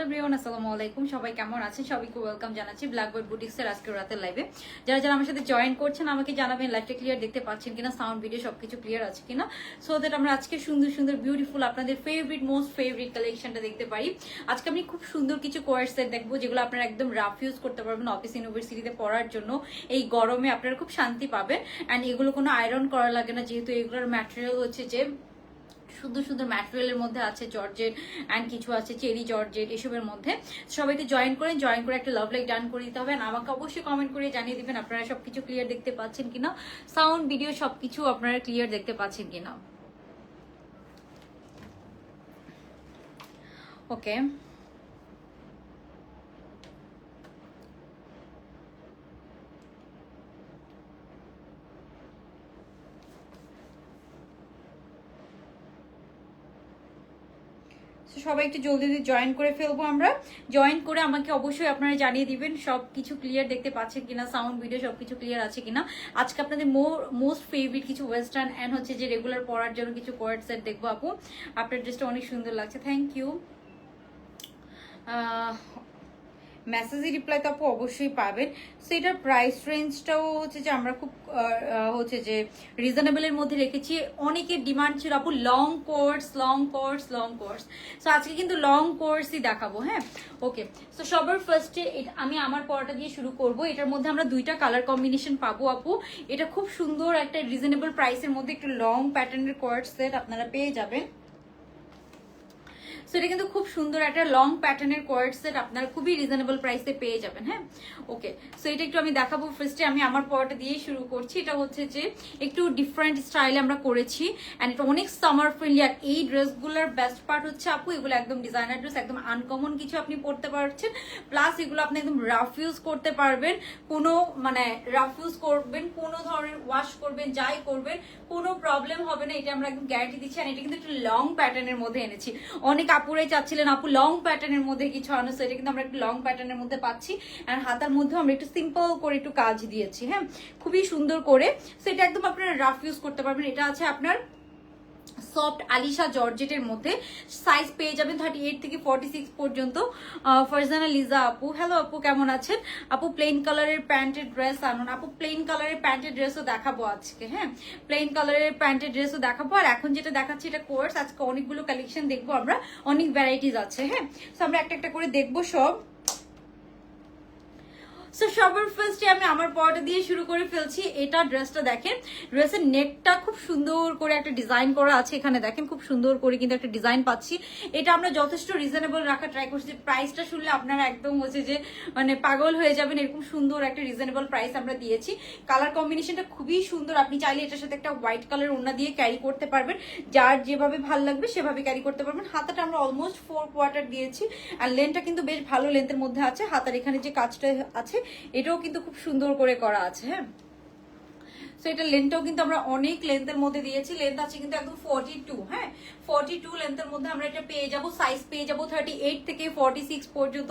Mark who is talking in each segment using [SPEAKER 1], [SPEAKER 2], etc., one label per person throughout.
[SPEAKER 1] Hello everyone, আসসালামু আলাইকুম। সবাই কেমন আছেন? সবাইকে ওয়েলকাম জানাচ্ছি ব্ল্যাকবার্ড বুটিক্সের আজকের রাতের লাইভে। যারা যারা আমার সাথে জয়েন করছেন আমাকে জানাবেন লাইভটা ক্লিয়ার দেখতে পাচ্ছেন কিনা, সাউন্ড ভিডিও সবকিছু ক্লিয়ার আছে কিনা, সো দ্যাট আমরা আজকে সুন্দর সুন্দর বিউটিফুল আপনাদের ফেভারিট মোস্ট ফেভারিট কালেকশনটা দেখতে পারি। আজকে আমি খুব সুন্দর কিছু কোয়ার সেট দেখবো যেগুলো আপনারা একদম রাফ ইউজ করতে পারবেন অফিস ইউনিভার্সিটিতে পড়ার জন্য। এই গরমে আপনারা খুব শান্তি পাবেন অ্যান্ড এগুলো কোনো আয়রন করা লাগে না, যেহেতু এগুলোর ম্যাটেরিয়াল হচ্ছে যে সুন্দর সুন্দর ম্যাটেরিয়ালের মধ্যে আছে, জর্জেট অ্যান্ড কিছু আছে চেরি জর্জেট, এসবের মধ্যে। সবাইকে জয়েন করে একটা লাভ লাইক ডান করে দিতে হবে। আমাকে অবশ্যই কমেন্ট করে জানিয়ে দিবেন আপনারা সবকিছু ক্লিয়ার দেখতে পাচ্ছেন কিনা, সাউন্ড ভিডিও সবকিছু আপনারা ক্লিয়ার দেখতে পাচ্ছেন কিনা। ওকে, সবাই একটু জলদি জয়েন করে ফেলবো আমরা। জয়েন করে আমাকে অবশ্যই আপনারা জানিয়ে দিবেন সব কিছু ক্লিয়ার দেখতে পাচ্ছেন কিনা, সাউন্ড ভিডিও সবকিছু ক্লিয়ার আছে কিনা। আজকে আপনাদের মোস্ট ফেভারিট কিছু ওয়েস্টার্ন অ্যান্ড হচ্ছে যে রেগুলার পরার জন্য কিছু কোয়ার্ড সেট দেখবো। আপু আপনার ড্রেসটা অনেক সুন্দর লাগছে, থ্যাংক ইউ। মেসেজে রিপ্লাই তো আপু অবশ্যই পাবেন। সো এটার প্রাইস রেঞ্জটাও হচ্ছে যে আমরা খুব হচ্ছে যে রিজনেবলের মধ্যে রেখেছি। অনেকের ডিমান্ড ছিল আপু long course long course long course, so আজকে কিন্তু লং কোর্সই দেখাবো। হ্যাঁ, ওকে। সো সবার ফার্স্টে আমি আমার পড়াটা দিয়ে শুরু করব। এটার মধ্যে আমরা দুইটা কালার কম্বিনেশন পাবো আপু। এটা খুব সুন্দর একটা রিজনেবল প্রাইসের মধ্যে একটু লং প্যাটার্নের কোয়ার্ড সেট আপনারা পেয়ে যাবেন। সো এটা কিন্তু খুব সুন্দর একটা লং প্যাটার্নের কোয়ার্ড সেট আপনারা খুবই রিজনেবল প্রাইসে পেয়ে যাবেন। হ্যাঁ, ওকে। সো এটা একটু আমি দেখাবো। ফার্স্টে আমি আমার পড়াটা দিয়েই শুরু করছি। এটা হচ্ছে যে একটু ডিফারেন্ট স্টাইলে আমরা করেছি অ্যান্ড এটা অনেক সামার ফ্রেন্ডলি। আর এই ড্রেসগুলোর বেস্ট পার্ট হচ্ছে আপু এগুলো একদম ডিজাইনার ড্রেস, একদম আনকমন কিছু আপনি পড়তে পারছেন, প্লাস এগুলো আপনি একদম রাফ ইউজ করতে পারবেন। কোনো মানে রাফ ইউজ করবেন, কোনো ধরনের ওয়াশ করবেন, যাই করবেন কোনো প্রবলেম হবে না, এটা আমরা একদম গ্যারান্টি দিচ্ছি। আর এটা কিন্তু একটু লং প্যাটার্নের মধ্যে এনেছি। অনেক আপুরাই চাচ্ছিলেন আপু লং প্যাটার্নের মধ্যে কিছু আনো, সো এটা কিন্তু আমরা একটু লং প্যাটার্নের মধ্যে পাচ্ছি। আর হাতার মধ্যে আমরা একটু সিম্পল করে একটু কাজ দিয়েছি। হ্যাঁ, খুবই সুন্দর করে। সো এটা একদম আপনারা রাফ ইউজ করতে পারবেন। এটা আছে আপনার সফট আলিশা জর্জেটের মধ্যে, সাইজ পেয়ে যাবেন 38 থেকে 46 পর্যন্ত। ফারজানা লিজা আপু, হ্যালো আপু কেমন আছেন? আপু প্লেন কালারের প্যান্টের ড্রেস আনুন। আপু প্লেন কালারের প্যান্টের ড্রেসও দেখাবো আজকে। হ্যাঁ, প্লেন কালারের প্যান্টের ড্রেসও দেখাবো। আর এখন যেটা দেখাচ্ছি এটা কোর্স, আজকে অনেকগুলো কালেকশন দেখবো আমরা, অনেক ভ্যারাইটিস আছে। হ্যাঁ, সো আমরা একটা একটা করে দেখবো সব। সো সবার ফার্স্টে আমি আমার পড়াটা দিয়ে শুরু করে ফেলছি। এটা ড্রেসটা দেখেন, ড্রেসের নেকটা খুব সুন্দর করে একটা ডিজাইন করা আছে। এখানে দেখেন খুব সুন্দর করে কিন্তু একটা ডিজাইন পাচ্ছি। এটা আমরা যথেষ্ট রিজনেবল রাখা ট্রাই করছি। প্রাইসটা শুনলে আপনারা একদম হচ্ছে যে মানে পাগল হয়ে যাবেন, এরকম সুন্দর একটা রিজনেবল প্রাইস আমরা দিয়েছি। কালার কম্বিনেশনটা খুবই সুন্দর। আপনি চাইলে এটার সাথে একটা হোয়াইট কালার ওড়না দিয়ে ক্যারি করতে পারবেন, যার যেভাবে ভালো লাগবে সেভাবে ক্যারি করতে পারবেন। হাতাটা আমরা অলমোস্ট 4 কোয়ার্টার দিয়েছি আর লেন্থটা কিন্তু বেশ ভালো লেন্থের মধ্যে আছে। হাতার এখানে যে কাজটা আছে এটাও কিন্তু খুব সুন্দর করে করা আছে। হ্যাঁ, সো এটা লেন্থটাও কিন্তু আমরা অনেক লেন্থের মধ্যে দিয়েছি। লেন্থ আছে কিন্তু একদম 42। হ্যাঁ, 42 লেন্থের মধ্যে আমরা এটা পেয়ে যাব। সাইজ পেয়ে যাব 38 থেকে 46 পর্যন্ত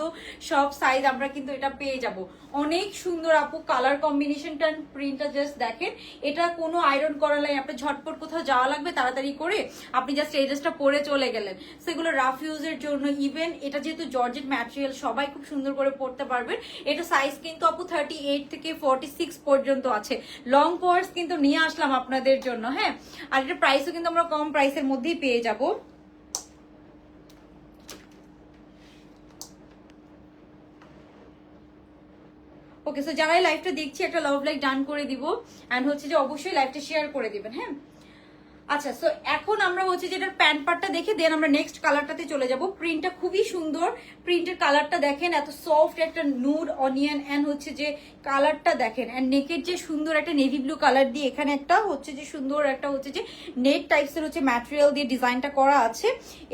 [SPEAKER 1] সব সাইজ আমরা কিন্তু এটা পেয়ে যাব। অনেক সুন্দর আপু কালার কম্বিনেশনটা, প্রিন্টটা জাস্ট দেখেন। এটা কোনো আয়রন করা নাই, আপনার ঝটপট কোথাও যাওয়া লাগবে তাড়াতাড়ি করে আপনি জাস্ট এই ড্রেসটা পরে চলে গেলেন, সেগুলো রাফ ইউজের জন্য। ইভেন এটা যেহেতু জর্জেট ম্যাটেরিয়াল সবাই খুব সুন্দর করে পরতে পারবেন। এটা সাইজ কিন্তু আপু 38 থেকে 46 পর্যন্ত আছে। লং কোর্স কিন্তু নিয়ে আসলাম আপনাদের জন্য। হ্যাঁ, আর এটা প্রাইসও কিন্তু আমরা কম প্রাইসের মধ্যেই পেয়ে যাব। ওকে, সো যারা লাইভটা দেখছি একটা লাভ লাইক ডান করে দিব এন্ড হচ্ছে যে অবশ্যই লাইভটা শেয়ার করে দিবেন। হ্যাঁ, আচ্ছা। সো এখন আমরা হচ্ছে যে এটার প্যান্ট পার্টটা দেখে দেন আমরা নেক্সট কালারটাতে চলে যাব। প্রিন্টটা খুবই সুন্দর, প্রিন্টের কালারটা দেখেন, এত সফট একটা নুড অনিয়ন এন্ড হচ্ছে যে কালারটা দেখেন। এন্ড নেকের যে সুন্দর একটা নেভি ব্লু কালার দিয়ে এখানে একটা হচ্ছে যে সুন্দর একটা হচ্ছে যে নেট টাইপসের হচ্ছে ম্যাটেরিয়াল দিয়ে ডিজাইনটা করা আছে।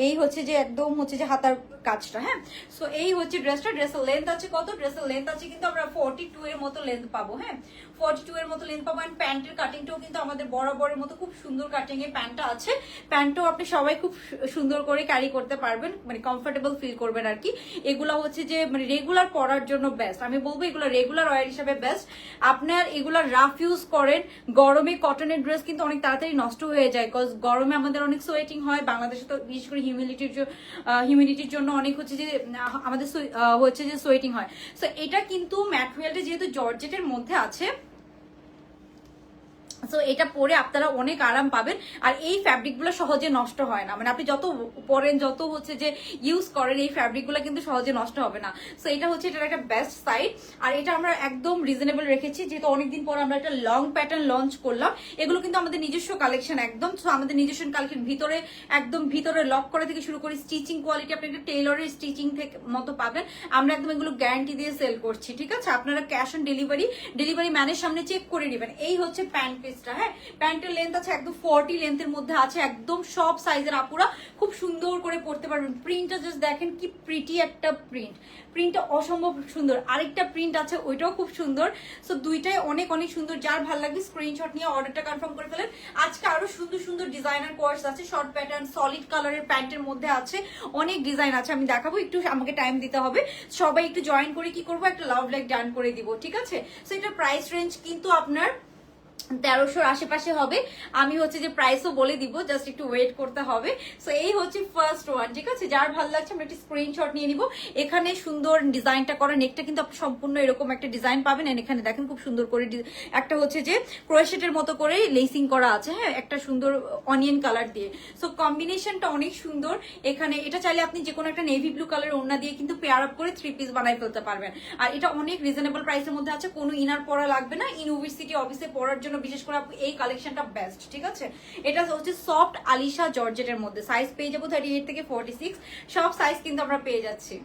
[SPEAKER 1] এই হচ্ছে যে একদম হচ্ছে যে হাতার কাজটা। হ্যাঁ, সো এই হচ্ছে ড্রেসটা। ড্রেসের লেন্থ আছে কত? ড্রেসের লেন্থ আছে কিন্তু আমরা 42 এর মতো লেন্থ পাবো। হ্যাঁ, 42 এর মতো লেন্থ পাবো। এন্ড প্যান্টের কাটিংটাও কিন্তু আমাদের বরাবরের মতো খুব সুন্দর কাটিং এ যে প্যান্টটা আছে, প্যান্টটাও আপনি সবাই খুব সুন্দর করে ক্যারি করতে পারবেন, মানে কমফোর্টেবল ফিল করবেন আর কি। এগুলো হচ্ছে যে মানে রেগুলার পরার জন্য বেস্ট, আমি বলবো এগুলো রেগুলার ওয়্যার হিসাবে বেস্ট। আপনার এগুলো রাফ ইউজ করেন, গরমে কটনের ড্রেস কিন্তু অনেক তাড়াতাড়ি নষ্ট হয়ে যায়, বিকজ গরমে আমাদের অনেক সোয়েটিং হয়, বাংলাদেশে তো বিশেষ করে হিউমিডিটির জন্য অনেক হচ্ছে যে আমাদের হচ্ছে যে সোয়েটিং হয়। সো এটা কিন্তু ম্যাটেরিয়ালটা যেহেতু জর্জেটের মধ্যে আছে, সো এটা পরে আপনারা অনেক আরাম পাবেন। আর এই ফ্যাব্রিকগুলো সহজে নষ্ট হয় না, মানে আপনি যত পরেন, যত হচ্ছে যে ইউজ করেন, এই ফ্যাব্রিকগুলো কিন্তু সহজে নষ্ট হবে না। সো এটা হচ্ছে এটার একটা বেস্ট সাইড। আর এটা আমরা একদম রিজনেবল রেখেছি, যেহেতু অনেকদিন পর আমরা একটা লং প্যাটার্ন লঞ্চ করলাম। এগুলো কিন্তু আমাদের নিজস্ব কালেকশন একদম। সো আমাদের নিজস্ব কালেকশন ভিতরে একদম ভিতরে লক করা থেকে শুরু করে স্টিচিং কোয়ালিটি আপনি একটা টেইলরের স্টিচিং থেকে মতো পাবেন। আমরা একদম এগুলো গ্যারান্টি দিয়ে সেল করছি, ঠিক আছে? আপনারা ক্যাশ অন ডেলিভারি ম্যানের সামনে চেক করে নেবেন। এই হচ্ছে প্যান্ট পিসটা। হ্যাঁ, প্যান্টের লেন্থ আছে একদম 40 লেন্থের মধ্যে আছে, একদম সব সাইজের আপুরা খুব সুন্দর করে পরতে পারবেন। প্রিন্টটা জাস্ট দেখেন কি প্রিটি একটা প্রিন্টটা অসম্ভব সুন্দর। আরেকটা প্রিন্ট আছে, ওইটাও খুব সুন্দর। সো দুইটাই অনেক অনেক সুন্দর। যার ভালো লাগবে স্ক্রিনশট নিয়ে অর্ডারটা কনফার্ম করে ফেলেন। আজকে আরো সুন্দর সুন্দর ডিজাইনার কোর্স আছে, শর্ট প্যাটার্ন সলিড কালারের প্যান্টের মধ্যে আছে, অনেক ডিজাইন আছে, আমি দেখাবো। একটু আমাকে টাইম দিতে হবে, সবাই একটু জয়েন করে কি করবো, একটা লাভ লাইক ডান করে দিব, ঠিক আছে? সো এটার প্রাইস রেঞ্জ কিন্তু আপনার 1300 আশেপাশে হবে। আমি হচ্ছে যে প্রাইসও বলে দিব, জাস্ট একটু ওয়েট করতে হবে। সো এই হচ্ছে ফার্স্ট ওয়ান, ঠিক আছে? যার ভালো লাগছে আমরা একটি স্ক্রিনশট নিয়ে নিব। এখানে সুন্দর ডিজাইনটা করা, নেকটা কিন্তু আপনি সম্পূর্ণ এরকম একটা ডিজাইন পাবেন। এখানে দেখেন খুব সুন্দর করে একটা হচ্ছে যে ক্রোশেটের মতো করে লেসিং করা আছে, হ্যাঁ, একটা সুন্দর অনিয়ন কালার দিয়ে। সো কম্বিনেশনটা অনেক সুন্দর। এখানে এটা চাইলে আপনি যে কোনো একটা নেভি ব্লু কালার ওড়না দিয়ে কিন্তু পেয়ার আপ করে 3 পিস বানাই ফেলতে পারবেন। আর এটা অনেক রিজনেবল প্রাইসের মধ্যে আছে, কোনো ইনার পরা লাগবে না। ইউনিভার্সিটি অফিসে পরার জন্য বিশেষ করে এই কালেকশনটা বেস্ট, ঠিক আছে? এটা হচ্ছে সফট আলিশা জর্জেটের মধ্যে। সাইজ পেয়ে যাবো 38 থেকে 46, সব সাইজ কিন্তু আমরা পেয়ে যাচ্ছি।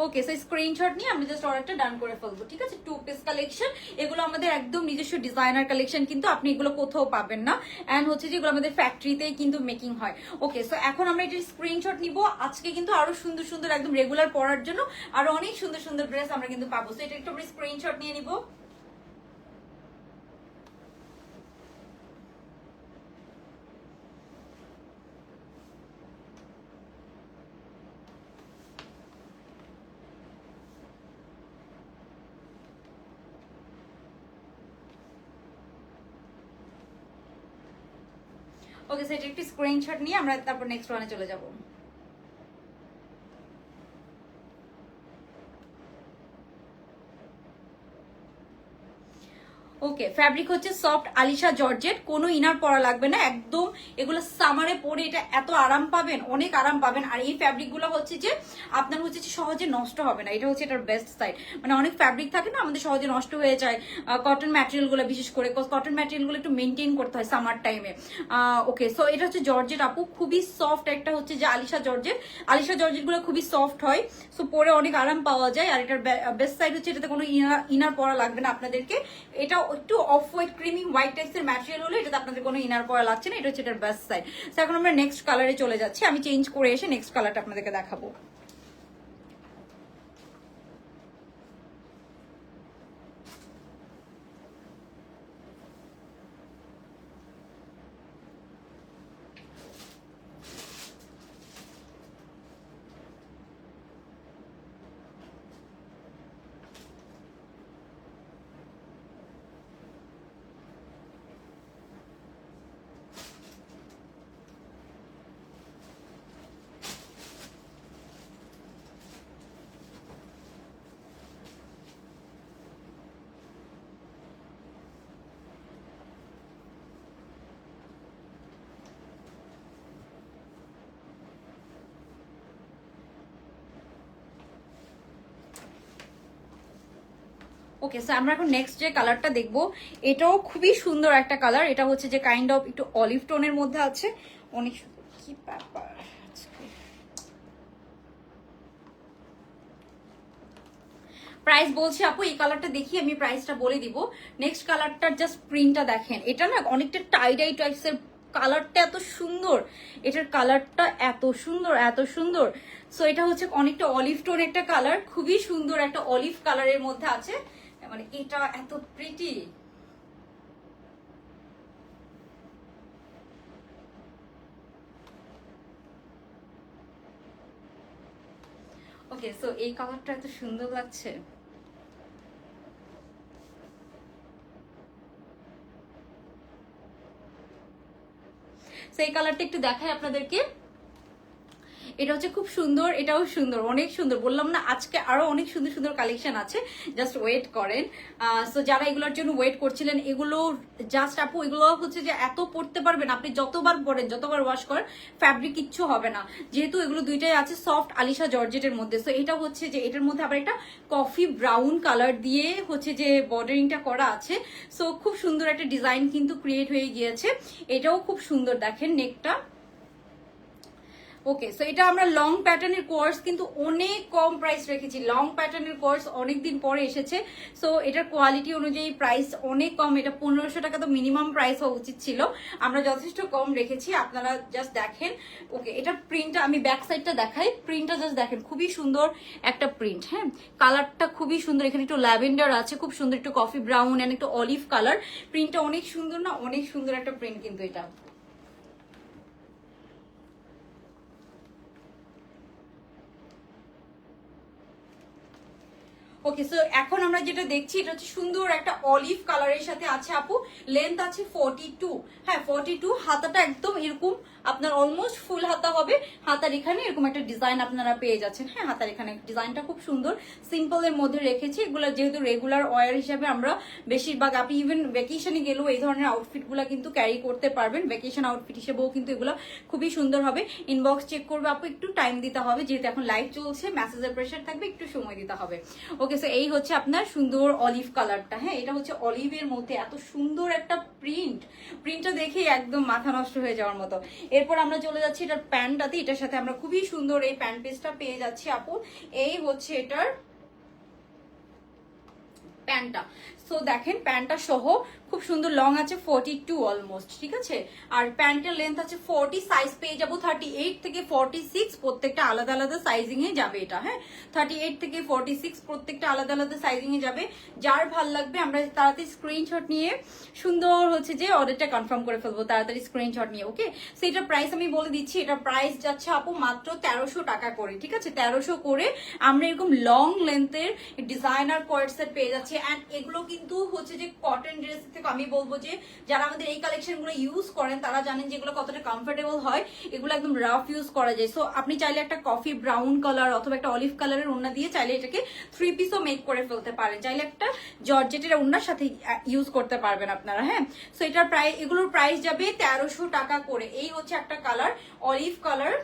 [SPEAKER 1] ওকে, সো স্ক্রিনশট নিয়ে আমি জাস্ট অর্ডারটা ডান করে ফেলবো, ঠিক আছে? 2 পিস কালেকশন, এগুলো আমাদের একদম নিজস্ব ডিজাইনার কালেকশন, কিন্তু আপনি এগুলো কোথাও পাবেন না। এন্ড হচ্ছে যেগুলো আমাদের ফ্যাক্টরিতেই কিন্তু মেকিং হয়। ওকে, সো এখন আমরা এটা স্ক্রিনশট নিব। আজকে কিন্তু আরো সুন্দর সুন্দর একদম রেগুলার পরার জন্য আরো অনেক সুন্দর সুন্দর ড্রেস আমরা কিন্তু পাবো। সো এটা একটু আমরা স্ক্রিনশট নিয়ে নিব। ওকে, সো এটা একটু স্ক্রিনশট নিয়ে আমরা তারপর নেক্সট ওয়ানে চলে যাব। ওকে, ফ্যাব্রিক হচ্ছে সফট আলিশা জর্জেট, কোনো ইনার পরা লাগবে না একদম। এগুলো সামারে পরে এটা এত আরাম পাবেন, অনেক আরাম পাবেন। আর এই ফ্যাব্রিক গুলো হচ্ছে যে আপনার হচ্ছে যে সহজে নষ্ট হবে না, এটা হচ্ছে এটার বেস্ট সাইড। মানে অনেক ফ্যাব্রিক থাকে না আমাদের সহজে নষ্ট হয়ে যায়, কটন ম্যাটেরিয়াল গুলো বিশেষ করে, কটন ম্যাটেরিয়াল গুলো একটু মেনটেন করতে হয় সামার টাইমে। ওকে, সো এটা হচ্ছে জর্জেট আপু, খুবই সফট একটা হচ্ছে যে আলিশা জর্জেট গুলো খুবই সফট হয়। সো পরে অনেক আরাম পাওয়া যায়। আর এটার বেস্ট সাইড হচ্ছে এটাতে কোনো ইনার পরা লাগবে না আপনাদেরকে। এটা একটু অফ হোয়াইট ক্রিমি হোয়াইট টাইপের ম্যাটেরিয়াল হলে এটাতে আপনাদের কোনো ইনার পরা লাগছে না। এটা হচ্ছে এটার বেস্ট সাইড। সো এখন আমরা নেক্সট কালারে চলে যাচ্ছি, আমি চেঞ্জ করে এসে নেক্সট কালারটা আপনাদেরকে দেখাবো। ওকে, সো আমরা এখন নেক্সট যে কালারটা দেখবো, এটাও খুবই সুন্দর একটা কালার। এটা হচ্ছে যে কাইন্ড অফ একটু অলিভ টোনের মধ্যে আছে, অনেক সুন্দর। কি ব্যাপার, প্রাইস বলছি আপু, এই কালারটা দেখি আমি প্রাইসটা বলে দিব। নেক্সট কালারটার জাস্ট প্রিন্টটা দেখেন, এটা না অনেকটা টাইডাই টাইপসের, কালারটা এত সুন্দর, এটার কালারটা এত সুন্দর এত সুন্দর। সো এটা হচ্ছে অনেকটা অলিভ টোন একটা কালার, খুবই সুন্দর একটা অলিভ কালারের মধ্যে আছে, মানে এটা এত প্রিটি। ওকে, সো এই কালারটা এত সুন্দর লাগছে। সো এই কালারটা একটু দেখাই আপনাদেরকে। এটা হচ্ছে খুব সুন্দর, এটাও সুন্দর, অনেক সুন্দর। বললাম না আজকে আরো অনেক সুন্দর সুন্দর কালেকশন আছে, জাস্ট ওয়েট করেন। সো যারা এগুলোর জন্য ওয়েট করছিলেন, এগুলো জাস্ট আপু এগুলো হচ্ছে যে এত পরতে পারবেন আপনি, যতবার পরেন যতবার ওয়াশ করেন ফ্যাব্রিক কিচ্ছু হবে না, যেহেতু এগুলো দুইটাই আছে সফট আলিশা জর্জেটের মধ্যে। সো এটা হচ্ছে যে এটার মধ্যে আবার একটা কফি ব্রাউন কালার দিয়ে হচ্ছে যে বর্ডারিংটা করা আছে। সো খুব সুন্দর একটা ডিজাইন কিন্তু ক্রিয়েট হয়ে গিয়েছে। এটাও খুব সুন্দর, দেখেন নেকটা। ওকে, সো এটা আমরা লং প্যাটার্নের কোর্স কিন্তু অনেক কম প্রাইস রেখেছি। লং প্যাটার্নের কোর্স অনেকদিন পরে এসেছে, সো এটার কোয়ালিটি অনুযায়ী প্রাইস অনেক কম। এটা 1500 টাকা তো মিনিমাম প্রাইস হওয়া উচিত ছিল, আমরা যথেষ্ট কম রেখেছি, আপনারা জাস্ট দেখেন। ওকে, এটা প্রিন্টটা আমি ব্যাক সাইডটা দেখাই, প্রিন্টটা জাস্ট দেখেন, খুবই সুন্দর একটা প্রিন্ট। হ্যাঁ, কালারটা খুবই সুন্দর, এখানে একটু ল্যাভেন্ডার আছে, খুব সুন্দর একটু কফি ব্রাউন এন্ড একটু অলিভ কালার। প্রিন্টটা অনেক সুন্দর না, অনেক সুন্দর একটা প্রিন্ট কিন্তু এটা। ওকে, সো এখন আমরা যেটা দেখছি এটা হচ্ছে সুন্দর একটা অলিভ কালারের সাথে আছে আপু। লেন্থ আছে 42। হ্যাঁ 42। হাতাটা একদম এরকম আপনার অলমোস্ট ফুল হাতা হবে। হাতার এখানে এরকম একটা ডিজাইন আপনারা পেয়ে যাচ্ছেন। হ্যাঁ, হাতার এখানে ডিজাইনটা খুব সুন্দর, সিম্পল এর মধ্যে রেখেছি। এগুলো যেহেতু রেগুলার ওয়ার হিসাবে আমরা বেশিরভাগ, আপনি ইভেন ভ্যাকেশনে গেলেও এই ধরনের আউটফিট গুলা কিন্তু ক্যারি করতে পারবেন। ভ্যাকেশন আউটফিট হিসেবেও কিন্তু এগুলো খুবই সুন্দর হবে। ইনবক্স চেক করবে আপু, একটু টাইম দিতে হবে, যেহেতু এখন লাইভ চলছে, মেসেজের প্রেশার থাকবে, একটু সময় দিতে হবে। ওকে, সো এই হচ্ছে আপনার সুন্দর অলিভ কালারটা। হ্যাঁ, এটা হচ্ছে অলিভের মধ্যে এত সুন্দর একটা প্রিন্টটা দেখে একদম মাথা নষ্ট হয়ে যাওয়ার মতো। এরপর আমরা চলে যাচ্ছি এটার প্যান্টটাতে। এটার সাথে আমরা খুবই সুন্দর এই প্যান্ট পিসটা পেয়ে যাচ্ছি আপু। এই হচ্ছে এটার প্যান্টটা। সো দেখেন প্যান্টটা সহ খুব সুন্দর, লং আছে 42 অলমোস্ট, ঠিক আছে। আর প্যান্টের লেন্থ আছে 40, সাইজ পেয়ে যাবো 38 থেকে 46, প্রত্যেকটা আলাদা আলাদা সাইজিং এ যাবে এটা। হ্যাঁ, 38 থেকে 46 প্রত্যেকটা আলাদা আলাদা সাইজিং এ যাবে। যার ভাল লাগবে আমরা তাড়াতাড়ি স্ক্রিনশট নিয়ে সুন্দর হচ্ছে যে অর্ডারটা কনফার্ম করে ফেলবো, তাড়াতাড়ি স্ক্রিনশট নিয়ে। ওকে, সো এটার প্রাইস আমি বলে দিচ্ছি, এটা প্রাইস যাচ্ছে আপু মাত্র 1300 টাকা করে, ঠিক আছে। 1300 করে আমরা এরকম লং লেন্থের ডিজাইনার কোয়ার্ড সেট পেয়ে যাচ্ছি। এন্ড এগুলো কিন্তু হচ্ছে যে কটন ড্রেস থেকে, আমি বলবো যে যারা আমাদের এই কালেকশন গুলো ইউজ করেন তারা জানেন যে এগুলো কতটা কমফোর্টেবল হয়। এগুলো একদম রাফ ইউজ করা যায়। সো আপনি চাইলে একটা কফি ব্রাউন কালার অথবা একটা অলিভ কালারের ওড়না দিয়ে চাইলে এটাকে 3 পিসও মেক করে ফেলতে পারেন, চাইলে একটা জর্জেটের ওড়নার সাথে ইউজ করতে পারবেন আপনারা। হ্যাঁ, সো এটার প্রাইস, এগুলোর প্রাইস যাবে 1300 টাকা করে। এই হচ্ছে একটা কালার, অলিভ কালার।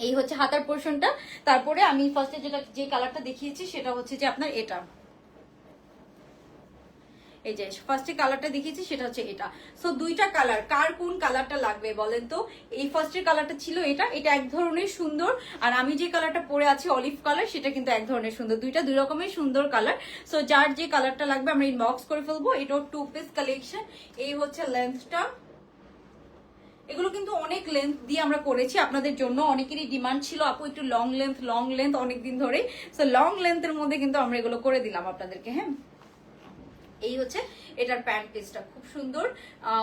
[SPEAKER 1] এই হচ্ছে হাতার পোর্শনটা। তারপরে আমি ফার্স্টে যে কালারটা দেখিয়েছি সেটা হচ্ছে যে আপনার এটা, এই যে ফার্স্টে কালারটা দেখিয়েছি সেটা হচ্ছে এটা। সো দুইটা কালার, কার কোন কালারটা লাগবে বলেন তো। এই ফার্স্টের কালারটা ছিল এটা, এটা এক ধরনের সুন্দর। আর আমি যে কালারটা পরে আছি অলিভ কালার, সেটা কিন্তু এক ধরনের সুন্দর। দুইটা দুই রকমের সুন্দর কালার। সো যার যে কালারটা লাগবে আমরা ইনবক্স করে ফেলবো। এটাও 2 পিস কালেকশন। এই হচ্ছে লেন্থটা। এগুলো কিন্তু অনেক লেন্থ দিয়ে আমরা করেছি আপনাদের জন্য, অনেকেরই ডিমান্ড ছিল আপু একটু লং লেন্থ অনেকদিন ধরে। সো লং লেন্থের মধ্যে কিন্তু আমরা এগুলো করে দিলাম আপনাদেরকে। হ্যাঁ, এই হচ্ছে এটার প্যান্ট পিসটা, খুব সুন্দর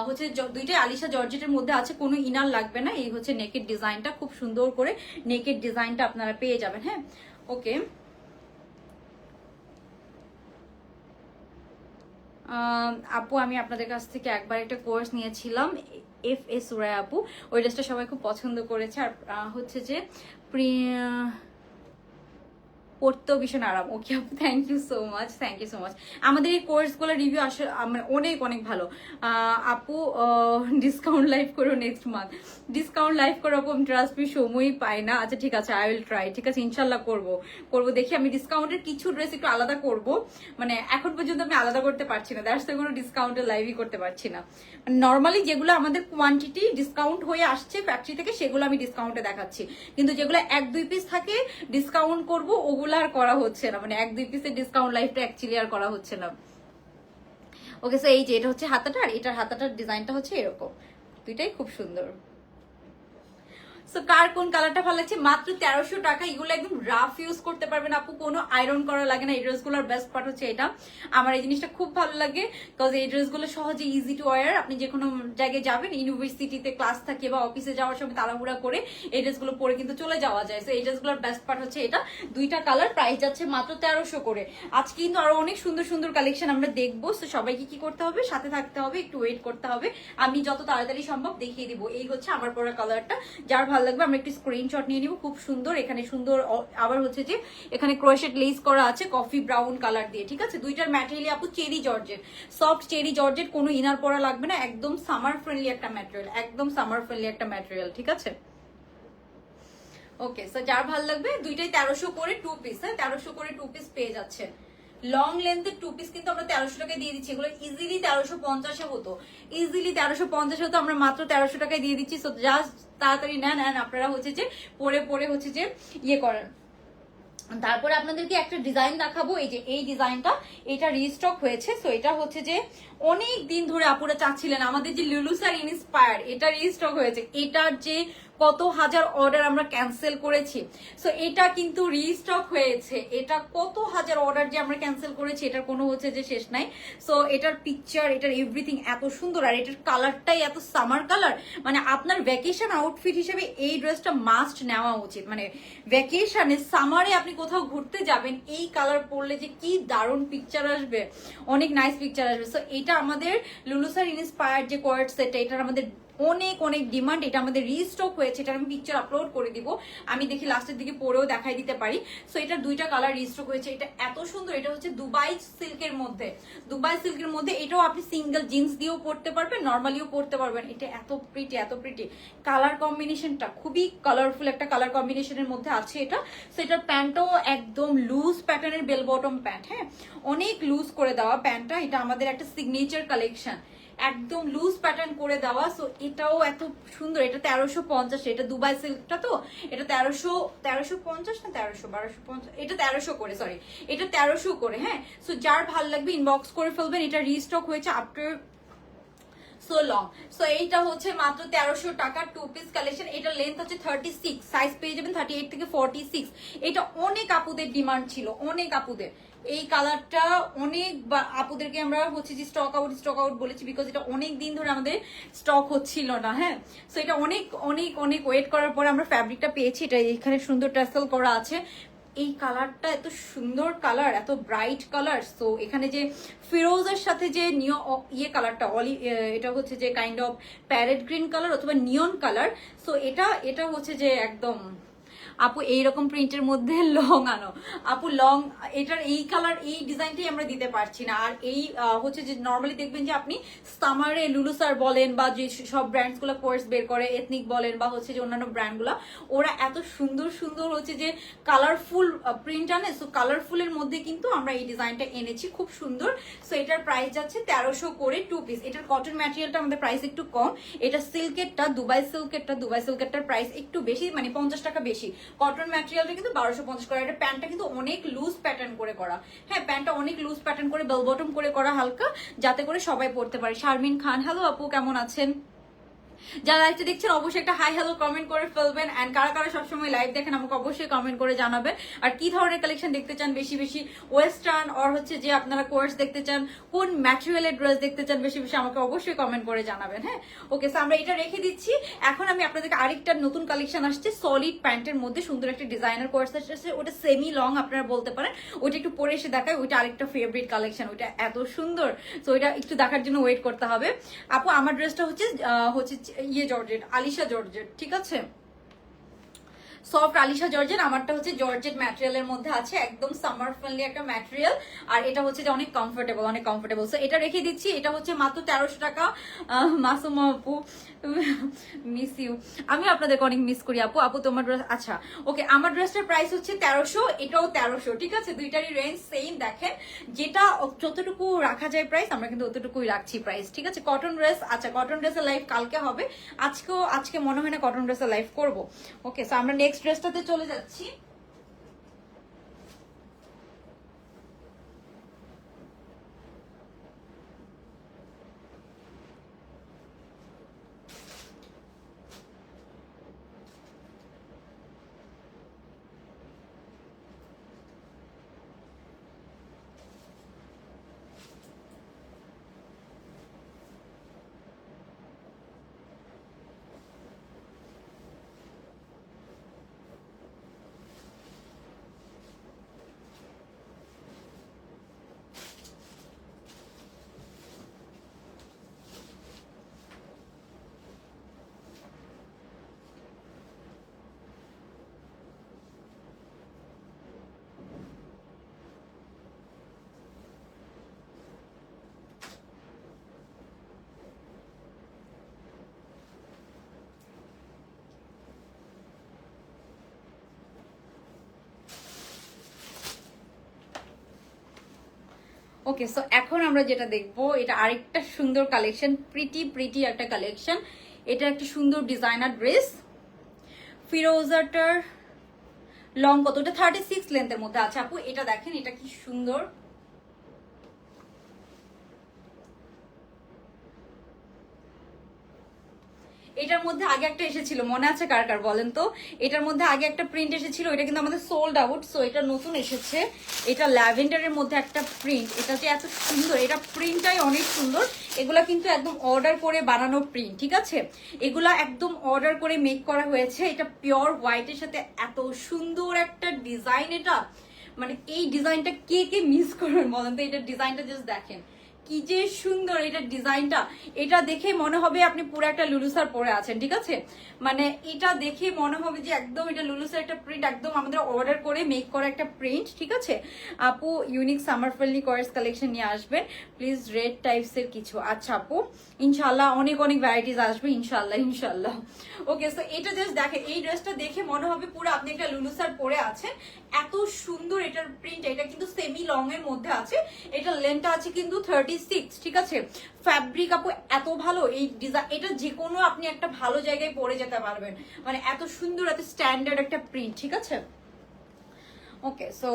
[SPEAKER 1] হচ্ছে। দুইটাই আলিশা জর্জেটের মধ্যে আছে, কোনো ইনার লাগবে না। এই হচ্ছে নেকের ডিজাইনটা, খুব সুন্দর করে নেকের ডিজাইনটা আপনারা পেয়ে যাবেন। হ্যাঁ, ওকে। আপু আমি আপনাদের কাছ থেকে একবার একটা কোর্স নিয়েছিলাম, FS সুরাই আপু, ওই ড্রেসটা সবাই খুব পছন্দ করেছে। আর হচ্ছে যে পড়তেও ভীষণ আরাম। ওকে আপু, thank you so much, thank you so much. আমাদের এই কোর্সগুলোর রিভিউ আসলে অনেক অনেক ভালো। আপু ডিসকাউন্ট লাইভ করো নেক্সট মান্থ। ডিসকাউন্ট লাইভ করো আপু, আমি ট্রাস্ট মি সময়ই পাই না। আচ্ছা ঠিক আছে, আই উইল ট্রাই। ঠিক আছে, ইনশাল্লাহ করবো। দেখি আমি ডিসকাউন্টের কিছু ড্রেস একটু আলাদা করব। মানে এখন পর্যন্ত আমি আলাদা করতে পারছি না, দ্যাটস কোনো ডিসকাউন্টের লাইভই করতে পারছি না। নর্মালি যেগুলো আমাদের কোয়ান্টিটি ডিসকাউন্ট হয়ে আসছে ফ্যাক্টরি থেকে, সেগুলো আমি ডিসকাউন্টে দেখাচ্ছি। কিন্তু যেগুলো 1-2 পিস থাকে ডিসকাউন্ট করবো, ওগুলো আর করা হচ্ছে না। মানে 1-2 পিসের ডিসকাউন্ট লাইফটা অ্যাকচুয়ালি আর করা হচ্ছে না। ওকে, সো এই যে এটা হচ্ছে হাতাটা, আর এটার হাতাটার ডিজাইনটা হচ্ছে এরকম, দুইটাই খুব সুন্দর। সো কার কোন কালারটা ভালো লাগছে, মাত্র 1300 টাকা। এগুলো একদম রাফ ইউজ করতে পারবেন আপু, কোনো আয়রন করা লাগে না। এই ড্রেসগুলোর বেস্ট পার্ট হচ্ছে এটা, আমার এই জিনিসটা খুব ভালো লাগে, বিকজ এই ড্রেসগুলো সহজে ইজি টু ওয়্যার। আপনি যে কোনো জায়গায় যাবেন, ইউনিভার্সিটিতে ক্লাস থাকে বা অফিসে যাওয়ার সময় তাড়াহুড়া করে এই ড্রেসগুলো পরে কিন্তু চলে যাওয়া যায়। সো এই ড্রেসগুলোর বেস্ট পার্ট হচ্ছে এটা, দুইটা কালার, প্রাইস যাচ্ছে মাত্র 1300 করে। আজকে কিন্তু আরো অনেক সুন্দর সুন্দর কালেকশন আমরা দেখবো। তো সবাইকে কি করতে হবে, সাথে থাকতে হবে, একটু ওয়েট করতে হবে, আমি যত তাড়াতাড়ি সম্ভব দেখিয়ে দিব। এই হচ্ছে আমার পরা কালারটা, যার ভালো লাগবে আমরা একটু স্ক্রিনশট নিয়ে নিব। খুব সুন্দর, এখানে সুন্দর আবার হচ্ছে যে এখানে ক্রোশেট লেস করা আছে কফি ব্রাউন কালার দিয়ে, ঠিক আছে। দুইটার ম্যাটেরিয়াল আপু cherry georgette, soft cherry georgette, কোনো ইনার পরা লাগবে না, একদম সামার ফ্রেন্ডলি একটা ম্যাটেরিয়াল, একদম সামার ফ্রেন্ডলি একটা ম্যাটেরিয়াল, ঠিক আছে। ওকে, সো যার ভালো লাগবে দুইটাই 1300 করে 2 পিস, হ্যাঁ 1300 করে 2 পিস পেয়ে যাচ্ছে। লং লেন্থের 2 পিস কিন্তু আমরা 1300 টাকায় দিয়ে দিচ্ছি। এগুলো ইজিলি 1350 হতো, ইজিলি 1350 হতো, আমরা মাত্র 1300 টাকায় দিয়ে দিচ্ছি। সো জাস্ট তাড়াতাড়ি নেন, আপনারা হচ্ছে যে পরে পরে হচ্ছে যে ইয়ে করেন। তারপরে আপনাদেরকে একটা ডিজাইন দেখাবো, এই যে এই ডিজাইনটা, এটা রিস্টক হয়েছে। সো এটা হচ্ছে যে অনেক দিন ধরে আপুরা চাচ্ছিলেন, আমাদের যে লুলুসার ইন্সপায়ার, এটা রিস্টক হয়েছে। এটার যে কত হাজার অর্ডার আমরা ক্যান্সেল করেছি, সো এটা কিন্তু রিস্টক হয়েছে। এটা কত হাজার অর্ডার যে আমরা ক্যান্সেল করেছি, এটার কোনো হচ্ছে যে শেষ নাই। সো এটার পিকচার, এটার এভরিথিং এত সুন্দর, আর এটার কালারটাই এত সামার কালার, মানে আপনার ভ্যাকেশন আউটফিট হিসেবে এই ড্রেসটা মাস্ট নেওয়া উচিত। মানে ভ্যাকেশনে সামারে আপনি কোথাও ঘুরতে যাবেন, এই কালার পরলে যে কি দারুণ পিকচার আসবে, অনেক নাইস পিকচার আসবে। সো এটা আমাদের লুলুসার ইন্সপায়ার্ড যে কোয়ার্ড সেট, এটার আমাদের অনেক অনেক ডিমান্ড। এটা আমাদের রিস্টক হয়েছে, এটার আমি পিকচার আপলোড করে দিব, আমি দেখি লাস্টের দিকে পরেও দেখাই দিতে পারি। সো এটার দুইটা কালার রিস্টক হয়েছে, এটা এত সুন্দর। এটা হচ্ছে দুবাই সিল্কের মধ্যে, দুবাই সিল্কের মধ্যে। এটাও আপনি সিঙ্গেল জিন্স দিয়েও পরতে পারবেন, নর্মালিও পরতে পারবেন। এটা এত প্রিটি, এত প্রিটি কালার কম্বিনেশনটা, খুবই কালারফুল একটা কালার কম্বিনেশনের মধ্যে আছে এটা। সো এটার প্যান্টও একদম লুজ প্যাটার্নের বেল বটম প্যান্ট, হ্যাঁ অনেক লুজ করে দেওয়া প্যান্টটা। এটা আমাদের একটা সিগনেচার কালেকশন, একদম লুজ প্যাটার্ন করে দেওয়া। সো এটাও এত সুন্দর। এটা 1350, এটা দুবাই সিল্কটা, তো এটা 1350 না 1250, এটা 1300 করে, সরি এটা 1300 করে, হ্যাঁ। সো যার ভালো লাগবে ইনবক্স করে ফেলবেন। এটা রিস্টক হয়েছে আফটার সো লং। সো এইটা হচ্ছে মাত্র 1300 টাকার 2 পিস কালেকশন। এটা লেন্থ হচ্ছে 36, সাইজ পেয়ে যাবেন 38 থেকে 46। এটা অনেক আপুদের ডিমান্ড ছিল, অনেক আপুদের। এই কালারটা অনেক আপুদেরকে আমরা হচ্ছে যে স্টক আউট বলেছি, বিকজ এটা অনেক দিন ধরে আমাদের স্টক হচ্ছিল না, হ্যাঁ। সো এটা অনেক অনেক অনেক ওয়েট করার পরে আমরা ফ্যাব্রিকটা পেয়েছি। এটা এখানে সুন্দর টাসেল করা আছে। এই কালারটা এত সুন্দর কালার, এত ব্রাইট কালার। সো এখানে যে ফিরোজের সাথে যে ইয়ে কালারটা, এটা হচ্ছে যে kind of parrot green colour অথবা নিয়ন কালার। সো এটা হচ্ছে যে একদম আপু এইরকম প্রিন্টের মধ্যে লং আনো আপু, লং এটার এই কালার এই ডিজাইনটাই আমরা দিতে পারছি না। আর এই হচ্ছে যে নর্মালি দেখবেন যে আপনি সামারে লুলুসার বলেন বা যে সব ব্র্যান্ডস গুলো কোর্স বের করে, এথনিক বলেন বা হচ্ছে যে অন্যান্য ব্র্যান্ড গুলা, ওরা এত সুন্দর সুন্দর হচ্ছে যে কালারফুল প্রিন্ট আনে। সো কালারফুলের মধ্যে কিন্তু আমরা এই ডিজাইনটা এনেছি, খুব সুন্দর। সো এটার প্রাইস যাচ্ছে 1300 করে 2 পিস। এটার কটন ম্যাটেরিয়ালটা আমাদের প্রাইস একটু কম। এটা সিল্কেরটা, দুবাই সিল্কেরটার প্রাইস একটু বেশি, মানে 50 টাকা বেশি। কটন ম্যাটেরিয়ালটা কিন্তু 1250 করে। এটা প্যান্টটা কিন্তু অনেক লুজ প্যাটার্ন করে করা, হ্যাঁ প্যান্টটা অনেক লুজ প্যাটার্ন করে বেল বটম করে করা হালকা, যাতে করে সবাই পরতে পারে। শারমিন খান, হ্যালো আপু কেমন আছেন? যারা লাইভটা দেখছেন অবশ্যই একটা হাই হ্যালো কমেন্ট করে ফেলবেন। এন্ড কারা কারা সবসময় লাইভ দেখেন আমাকে অবশ্যই কমেন্ট করে জানাবেন। আর কি ধরনের কালেকশন দেখতে চান, বেশি বেশি ওয়েস্টার্ন অর হচ্ছে যে আপনারা কোর্স দেখতে চান, কোন ম্যাটেরিয়ালের ড্রেস দেখতে চান, বেশি বেশি আমাকে অবশ্যই কমেন্ট করে জানাবেন, হ্যাঁ। ওকে, সো আমরা এটা রেখে দিচ্ছি। এখন আমি আপনাদেরকে আরেকটা নতুন কালেকশন আসছে সলিড প্যান্টের মধ্যে, সুন্দর একটা ডিজাইনার কোর্স আসছে, ওটা সেমি লং আপনারা বলতে পারেন। ওইটা একটু পরে এসে দেখায়, ওইটা আরেকটা ফেভারিট কালেকশন, ওইটা এত সুন্দর। সো ওইটা একটু দেখার জন্য ওয়েট করতে হবে। আপু আমার ড্রেসটা হচ্ছে ইয়ে জর্জেট, আলিশা জর্জেট, ঠিক আছে, সফট আলিশা জর্জেট। আমারটা হচ্ছে জর্জেট ম্যাটেরিয়ালের মধ্যে আছে, একদম সামার ফ্রেন্ডলি একটা ম্যাটেরিয়াল। আর এটা হচ্ছে যে অনেক কমফোর্টেবল, অনেক কমফোর্টেবল। সো এটা রেখে দিচ্ছি। এটা হচ্ছে মাত্র 1300 টাকা। মাসুমা আপু মিস ইউ, আমি আপনাদেরকে অনেক মিস করি আপু। আপু তোমার ড্রেস, আচ্ছা ওকে, আমার ড্রেসটার প্রাইস হচ্ছে 1300, এটাও 1300, ঠিক আছে। দুইটারই রেঞ্জ সেম। দেখেন যেটা যতটুকু রাখা যায় প্রাইস, আমরা কিন্তু অতটুকুই রাখছি প্রাইস, ঠিক আছে। কটন ড্রেস, আচ্ছা কটন ড্রেসের লাইভ কালকে হবে, আজকে মনে হয় না কটন ড্রেসের লাইভ করবো। ওকে, সো আমরা নেক্সট ড্রেসটাতে চলে যাচ্ছি। ওকে, সো এখন আমরা যেটা দেখবো এটা আরেকটা সুন্দর কালেকশন, প্রিটি একটা কালেকশন। এটা একটা সুন্দর ডিজাইনার ড্রেস, ফিরোজাটার লং কত, এটা 36 লেন্থের মধ্যে আছে আপু। এটা দেখেন এটা কি সুন্দর, এটার মধ্যে আগে একটা এসেছিল, মনে আছে কার কার বলেন তো? এটার মধ্যে আগে একটা প্রিন্ট এসেছিল, এটা কিন্তু আমাদের সোল্ড আউট। সো এটা নতুন এসেছে, এটা ল্যাভেন্ডারের মধ্যে একটা প্রিন্ট। এটা যে এত সুন্দর, এটা প্রিন্টটাই অনেক সুন্দর। এগুলা কিন্তু একদম অর্ডার করে বানানো প্রিন্ট, ঠিক আছে? এগুলা একদম অর্ডার করে মেক করা হয়েছে। এটা পিওর হোয়াইটের সাথে এত সুন্দর একটা ডিজাইন। এটা মানে এই ডিজাইনটা কে কে মিস করবেন বলেন তো? এটা ডিজাইনটা জাস্ট দেখেন কি যে সুন্দর এটা ডিজাইনটা। এটা দেখে মনে হবে আপনি পুরো একটা লুলুসার পরে আছেন, ঠিক আছে? মানে এটা দেখে মনে হবে যে একদম এটা লুলুসার একটা প্রিন্ট, একদম আমাদের অর্ডার করে মেক করা একটা প্রিন্ট, ঠিক আছে? আপু ইউনিক সামার ফ্রেন্ডলি কর্স কালেকশন নিয়ে আসবেন প্লিজ, রেড টাইপস এর কিছু। আচ্ছা আপু, ইনশাল্লাহ অনেক অনেক ভ্যারাইটিস আসবে ইনশাল্লাহ। ওকে, সো এটা জাস্ট দেখেন, এই ড্রেসটা দেখে মনে হবে পুরো আপনি একটা লুলুসার পরে আছেন। এত সুন্দর এটার প্রিন্ট। এটা কিন্তু সেমি লং এর মধ্যে আছে, এটা লেন্থটা আছে কিন্তু 36, ঠিক আছে? ফ্যাব্রিক আপু এত ভালো, এই ডিজাইন এটা যে কোনো আপনি একটা ভালো জায়গায় পরে যেতে পারবেন। মানে এত সুন্দর, এত স্ট্যান্ডার্ড একটা প্রিন্ট, ঠিক আছে? ওকে, সো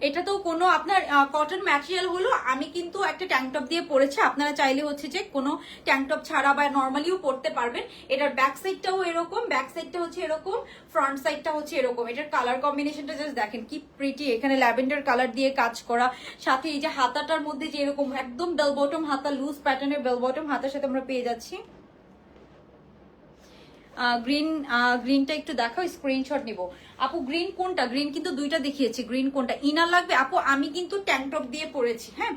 [SPEAKER 1] এটা তো কোনো আপনার কটন ম্যাটেরিয়াল হলো। আমি কিন্তু একটা ট্যাঙ্ক টপ দিয়ে পরেছি, আপনারা চাইলে হচ্ছে যে কোনো ট্যাঙ্ক টপ ছাড়া বা নর্মালিও পরতে পারবেন। এটার ব্যাক সাইডটাও এরকম, ব্যাক সাইডটা হচ্ছে এরকম, ফ্রন্ট সাইডটা হচ্ছে এরকম। এটার কালার কম্বিনেশনটা জাস্ট দেখেন কি প্রিটি। এখানে ল্যাভেন্ডার কালার দিয়ে কাজ করা, সাথে এই যে হাতাটার মধ্যে যে এরকম একদম বেল বটম হাতা, লুজ প্যাটার্নের বেল বটম হাতার সাথে আমরা পেয়ে যাচ্ছি। গ্রিনটা একটু দেখাও, স্ক্রিনশট নিব আপু। গ্রিন কোনটা? গ্রিন কিন্তু দুইটা দেখিয়েছি, গ্রিন কোনটা? ইনার লাগবে আপু? আমি কিন্তু ট্যাঙ্ক টপ দিয়ে পরেছি, হ্যাঁ।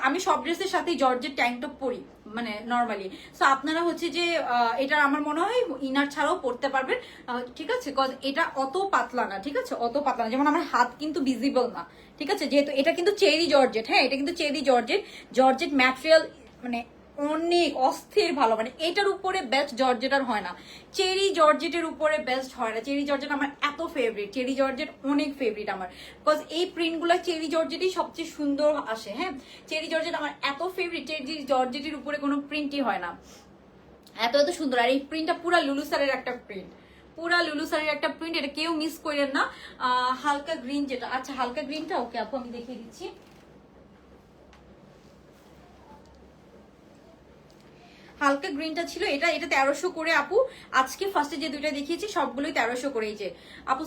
[SPEAKER 1] আমি সব ড্রেসের সাথে জর্জের ট্যাঙ্ক টপ পরি মানে নর্মালি। সো আপনারা হচ্ছে যে এটা আমার মনে হয় ইনার ছাড়াও পরতে পারবেন, ঠিক আছে? কজ এটা অত পাতলা না, ঠিক আছে? অত পাতলা না, যেমন আমার হাত কিন্তু ভিজিবল না, ঠিক আছে? যেহেতু এটা কিন্তু চেরি জর্জেট, হ্যাঁ এটা কিন্তু চেরি জর্জেট ম্যাটেরিয়াল, মানে অনেক অস্থির ভালো। মানে এটার উপরে বেস্ট জর্জেট আর হয় না, চেরি জর্জেটের উপরে বেস্ট হয় না। চেরি জর্জেট আমার এত ফেভারিট, চেরি জর্জেট অনেক ফেভারিট আমার, বিকজ এই প্রিন্টগুলো চেরি জর্জেটই সবচেয়ে সুন্দর আসে, হ্যাঁ। চেরি জর্জেট আমার এত ফেভারিট, চেরি জর্জেটের উপরে কোনো প্রিন্টই হয় না, এত এত সুন্দর। আর এই প্রিন্টটা পুরা লুলুসারের একটা প্রিন্ট, পুরা লুলুসারের একটা প্রিন্ট, এটা কেউ মিস করেন না। হালকা গ্রিন যেটা, আচ্ছা হালকা গ্রিনটা ওকে আপু আমি দেখিয়ে দিচ্ছি। হালকা গ্রিনটা ছিল এটা 1300 করে আপু। আজকে ফার্স্টে যে দুইটা দেখিয়েছি সবগুলোই 1300 করে। এই যে আপু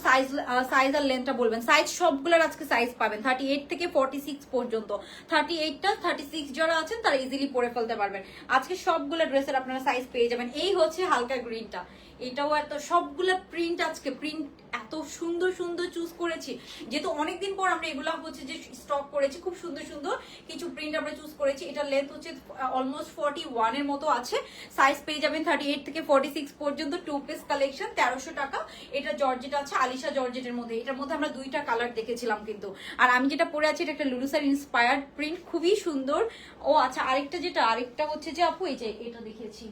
[SPEAKER 1] সাইজ আর লেন্থটা বলবেন। সাইজ সবগুলোর আজকে সাইজ পাবেন 38 থেকে 46 পর্যন্ত। 38টা 36 যারা আছেন তারা ইজিলি পরে ফেলতে পারবেন। আজকে সবগুলো ড্রেসের আপনারা সাইজ পেয়ে যাবেন। এই হচ্ছে হালকা গ্রিনটা, এটাও এত সবগুলো প্রিন্ট, আজকে প্রিন্ট এত সুন্দর সুন্দর চুজ করেছি, যেহেতু অনেকদিন পর আমরা এগুলো হচ্ছে যে স্টক করেছি। খুব সুন্দর সুন্দর কিছু প্রিন্ট আমরা চুজ করেছি। এটা লেন্থ হচ্ছে অলমোস্ট 41 এর মতো আছে, সাইজ পেয়ে যাবেন 38 থেকে 46 পর্যন্ত। 2 পিস কালেকশন 1300 টাকা। এটা জর্জেট আছে, আলিশা জর্জেটের মধ্যে। এটার মধ্যে আমরা দুইটা কালার দেখেছিলাম কিন্তু। আর আমি যেটা পরে আছি এটা একটা লুলুসার ইন্সপায়ার্ড প্রিন্ট, খুবই সুন্দর। ও আচ্ছা, আরেকটা হচ্ছে যে আপু এই যে এটা দেখিয়েছি,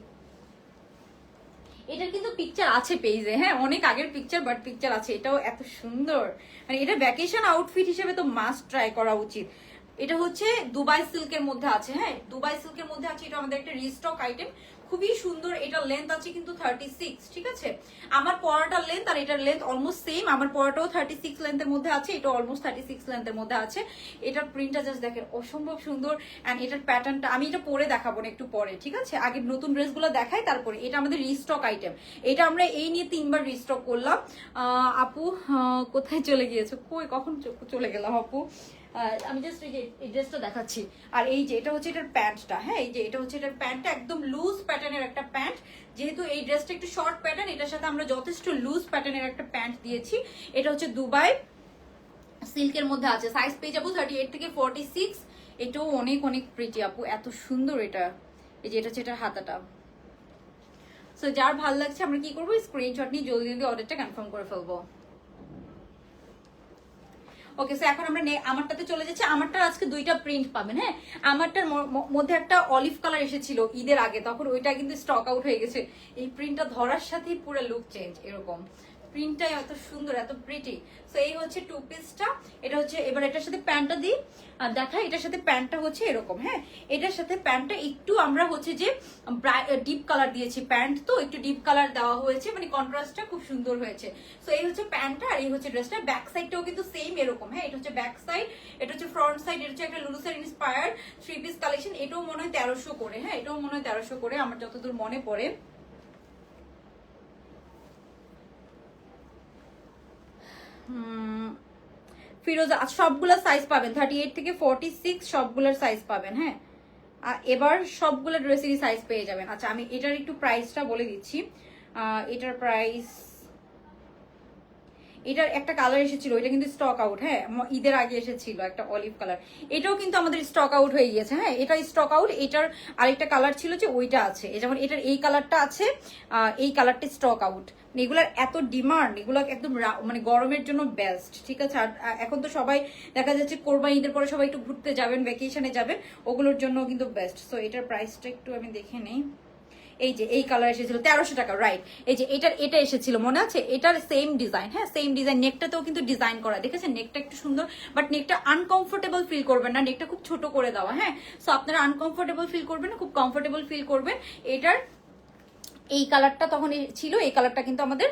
[SPEAKER 1] এটার কিন্তু পিকচার আছে পেজে, হ্যাঁ অনেক আগের পিকচার, বাট পিকচার আছে। এটাও এত সুন্দর, মানে এটা ভ্যাকেশন আউটফিট হিসেবে তো মাস্ট ট্রাই করা উচিত। এটা হচ্ছে দুবাই সিল্কের মধ্যে আছে, হ্যাঁ দুবাই সিল্কের মধ্যে আছে। এটা আমাদের একটা রিস্টক আইটেম, খুবই সুন্দর। এটা লেন্থ আছে কিন্তু 36, ঠিক আছে? আমার পরাটার লেন্থ আর এটার লেন্থ অলমোস্ট সেম। আমার পরাটাও 36 লেন্থের মধ্যে আছে, এটা অলমোস্ট 36 লেন্থের মধ্যে আছে। এটার প্রিন্টটা জাস্ট দেখেন অসম্ভব সুন্দর। অ্যান্ড এটার প্যাটার্নটা আমি এটা পরে দেখাবো না একটু পরে, ঠিক আছে? আগে নতুন ড্রেসগুলো দেখাই তারপরে। এটা আমাদের রিস্টক আইটেম, এটা আমরা এই নিয়ে 3বার রিস্টক করলাম। আপু কোথায় চলে গিয়েছো? কখন চলে গেলাম আপু? আমি জাস্ট এই ড্রেসটা দেখাচ্ছি। আর এই যে এটা হচ্ছে এটার প্যান্টটা, হ্যাঁ এই যে এটা হচ্ছে এটার প্যান্টটা, একদম লুজ প্যাটার্নের একটা প্যান্ট। যেহেতু এই ড্রেসটা একটু শর্ট প্যাটার্ন, এটার সাথে আমরা যথেষ্ট লুজ প্যাটার্নের একটা প্যান্ট দিয়েছি। এটা হচ্ছে দুবাই সিল্কের মধ্যে আছে, সাইজ পেয়ে যাবো 38 থেকে 46। এটাও অনেক অনেক প্রিটি আপু, এত সুন্দর এটা। এই যে এটা হচ্ছে এটার হাতাটা। সো যার ভালো লাগছে আমরা কি করবো, স্ক্রিনশট নিয়ে জলদি জলদি অর্ডারটা কনফার্ম করে ফেলবো। ওকে, সো এখন আমরা আমারটাতে চলে যাচ্ছি। আমারটার আজকে দুইটা প্রিন্ট পাবেন। হ্যাঁ, আমারটার মধ্যে একটা অলিভ কালার এসেছিল ঈদের আগে, তখন ওইটা কিন্তু স্টক আউট হয়ে গেছে। এই প্রিন্টটা ধরার সাথেই পুরো লুক চেঞ্জ। এরকম প্রিন্টটাই এত সুন্দর, এত প্রিটি। সো এই হচ্ছে টু পিসটা। এটা হচ্ছে, এবার এটার সাথে প্যান্টটা দিই আর দেখা, এটার সাথে প্যান্টটা হচ্ছে এরকম। হ্যাঁ, এটার সাথে প্যান্টটা একটু আমরা হচ্ছে যে ডিপ কালার দিয়েছি, প্যান্ট তো একটু ডিপ কালার দেওয়া হয়েছে, মানে কন্ট্রাস্টটা খুব সুন্দর হয়েছে। সো এই হচ্ছে প্যান্টটা আর এই হচ্ছে ড্রেসটা। ব্যাক সাইডটাও কিন্তু সেম এরকম। হ্যাঁ, এটা হচ্ছে ব্যাক সাইড, এটা হচ্ছে ফ্রন্ট সাইড। এটা হচ্ছে একটা লুলুসের ইন্সপায়ার্ড থ্রি পিস কালেকশন। এটাও মনে হয় 1300 করে। হ্যাঁ, এটাও মনে হয় 1300 করে আমার যতদূর মনে পড়ে। ফিরোজা সবগুলা সাইজ পাবেন, 38 থেকে 46 সবগুলার সাইজ পাবেন। হ্যাঁ, এবার সবগুলো ড্রেসেরই সাইজ পেয়ে যাবেন। আচ্ছা, আমি এটার একটু প্রাইসটা বলে দিচ্ছি। এটার প্রাইস, এটার একটা কালার এসেছিল, এটা কিন্তু স্টক আউট। হ্যাঁ, ঈদের আগে এসেছিল একটা অলিভ কালার, এটাও কিন্তু আমাদের স্টক আউট হয়ে গিয়েছে। হ্যাঁ, এটা স্টক আউট। এটার আরেকটা কালার ছিল যে ওইটা আছে, যেমন এটার এই কালারটা আছে, এই কালারটা স্টক আউট। এগুলার এত ডিমান্ড, এগুলো একদম মানে গরমের জন্য বেস্ট। ঠিক আছে, আর এখন তো সবাই দেখা যাচ্ছে কোরবানি ঈদের পরে সবাই একটু ঘুরতে যাবেন, ভ্যাকেশনে যাবেন, ওগুলোর জন্য কিন্তু বেস্ট। সো এটার প্রাইসটা একটু আমি দেখে নেই। এই যে এই কালার এসেছিল 1300 টাকা, রাইট। এই যে এটা এসেছিল মনে আছে, এটার সেম ডিজাইন। হ্যাঁ, সেম ডিজাইন। নেকটাতেও কিন্তু ডিজাইন করা, দেখেছেন? নেকটা একটু সুন্দর, বাট নেকটা আনকমফোর্টেবল ফিল করবেন না, নেকটা খুব ছোট করে দেওয়া। হ্যাঁ, সো আপনারা আনকমফোর্টেবল ফিল করবেন না, খুব কমফোর্টেবল ফিল করবেন। এটার এই কালারটা তখন ছিল, এই কালারটা কিন্তু আমাদের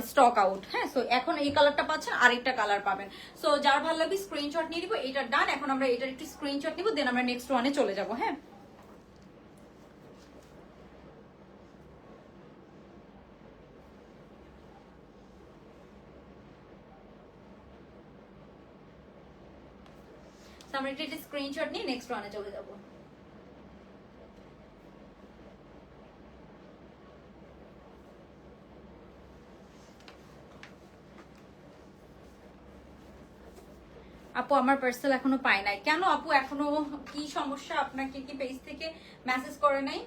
[SPEAKER 1] স্টক আউট। হ্যাঁ, সো এখন এই কালারটা পাচ্ছেন, আরেকটা কালার পাবেন। সো যার ভালো লাগবে স্ক্রিনশট নিয়ে নিব। এটা ডান। এখন আমরা এটার একটু স্ক্রিনশট নিব, দেন আমরা নেক্সট ওয়ানে চলে যাব। হ্যাঁ, আমরা এটা স্ক্রিনশট নিয়ে নেক্সট ওয়ানে চলে যাব। আপু আমার পার্সেল এখনো পাই নাই কেন? আপু এখনো কি সমস্যা? আপনাকে কি পেজ থেকে মেসেজ করে নাই?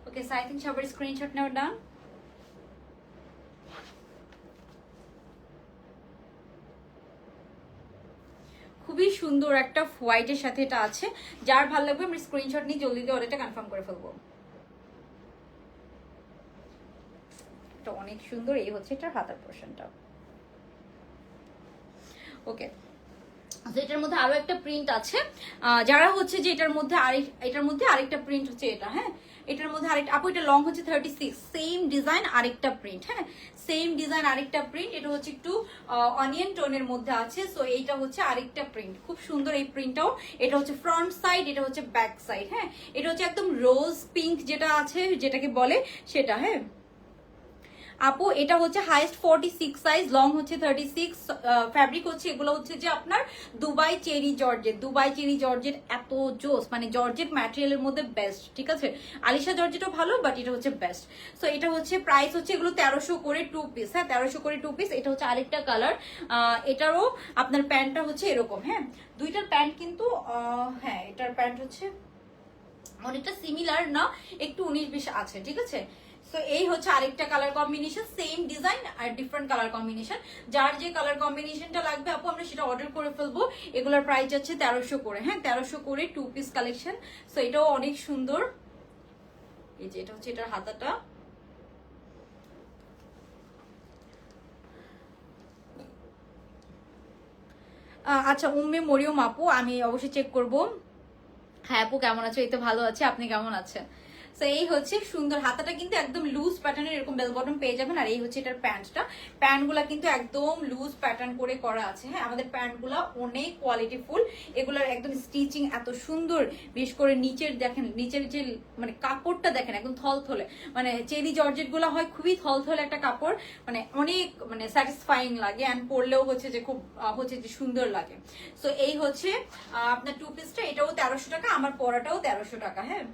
[SPEAKER 1] ওকে, সো আই থিংক সবার স্ক্রিনশট নেওয়া ডান। খুবই সুন্দর একটা হোয়াইটের সাথে এটা আছে। যার ভালো লাগবে আমরা স্ক্রিনশট নিয়ে জলদি দিয়ে অর্ডারটা কনফার্ম করে ফেলবো। এটা অনেক সুন্দর। এই হচ্ছে এটার হাতার পোর্শনটা। ওকে, এটার মধ্যে আরো একটা প্রিন্ট আছে। যারা হচ্ছে যে এটার মধ্যে আরেকটা প্রিন্ট হচ্ছে এটা। হ্যাঁ, এটার মধ্যে আরেকটা, আপু এটা লং হচ্ছে 36, সেম ডিজাইন আরেকটা প্রিন্ট। হ্যাঁ, সেম ডিজাইন আরেকটা প্রিন্ট। এটা হচ্ছে একটু অনিয়ন টোনের মধ্যে আছে। সো এইটা হচ্ছে আরেকটা প্রিন্ট, খুব সুন্দর এই প্রিন্টটাও। এটা হচ্ছে ফ্রন্ট সাইড, এটা হচ্ছে ব্যাক সাইড। হ্যাঁ, এটা হচ্ছে একদম রোজ পিঙ্ক যেটা আছে, যেটাকে বলে সেটা। হ্যাঁ আপু এটা হচ্ছে হাইস্ট 46 সাইজ, লং হচ্ছে 36, ফ্যাব্রিক হচ্ছে এগুলো হচ্ছে যে আপনার Dubai cherry georgette. Dubai cherry georgette এত জোস, মানে জর্জেট ম্যাটেরিয়ালের মধ্যে বেস্ট। ঠিক আছে, আলিশা জর্জেটও ভালো, বাট এটা হচ্ছে বেস্ট। সো এটা হচ্ছে প্রাইস হচ্ছে এগুলো 1300 করে টু পিস। হ্যাঁ, 1300 করে টু পিস। এটা হচ্ছে আরেকটা কালার। এটারও আপনার প্যান্টটা হচ্ছে এরকম। হ্যাঁ, দুইটার প্যান্ট কিন্তু হ্যাঁ, এটার প্যান্ট হচ্ছে অনেকটা সিমিলার না, একটু 19-20 আছে। ঠিক আছে, সো এই হচ্ছে আরেকটা কালার কম্বিনেশন, সেম ডিজাইন আর ডিফারেন্ট কালার কম্বিনেশন। যার যে কালার কম্বিনেশনটা লাগবে আপু আমরা সেটা অর্ডার করে ফেলবো। এগুলোর প্রাইস যাচ্ছে 1300 করে। হ্যাঁ, 1300 করে টু পিস কালেকশন। সো এটাও অনেক সুন্দর। এই যে এটা হচ্ছে এটার হাতাটা। আচ্ছা, উম্মে মরিয়ম আপু, আমি অবশ্যই চেক করব। হ্যাঁ আপু কেমন আছো? এই তো ভালো আছে, আপনি কেমন আছেন? তো এই হচ্ছে সুন্দর, হাতাটা কিন্তু একদম লুজ প্যাটার্নের এরকম বেল বটম পেয়ে যাবেন। আর এই হচ্ছে এটার প্যান্টটা। প্যান্টগুলা কিন্তু একদম লুজ প্যাটার্ন করে করা আছে। হ্যাঁ, আমাদের প্যান্টগুলা অনেক কোয়ালিটিফুল, এগুলার একদম স্টিচিং এত সুন্দর। বিশেষ করে নিচের দেখেন, নিচের যে মানে কাপড়টা দেখেন একদম থলথলে, মানে চেরি জর্জেট গুলা হয় খুবই থলথলে একটা কাপড়, মানে অনেক মানে স্যাটিসফাইং লাগে, অ্যান্ড পরলেও হচ্ছে যে খুব হচ্ছে যে সুন্দর লাগে। সো এই হচ্ছে আপনার টু পিসটা। এটাও 1300 টাকা, আমার পরাটাও 1300 টাকা। হ্যাঁ,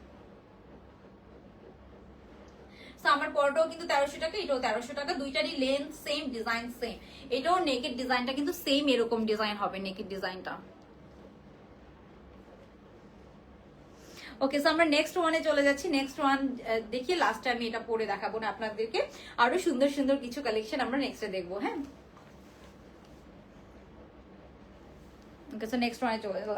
[SPEAKER 1] আমার পরটাও কিন্তু 1300 টাকা, এটাও 1300 টাকা। দুইটারই লেন্থ সেম, ডিজাইন সেম। এটাও নেকের ডিজাইনটা কিন্তু সেম এরকম ডিজাইন হবে নেকের ডিজাইনটা। ওকে, সো আমরা নেক্সট ওয়ানে চলে যাচ্ছি। নেক্সট ওয়ান দেখি, লাস্টে আমি এটা পরে দেখাবো না আপনাদেরকে, আরো সুন্দর সুন্দর কিছু কালেকশন আমরা নেক্সটে দেখবো। হ্যাঁ, ওকে, সো নেক্সট ওয়ানে চলে যাবো।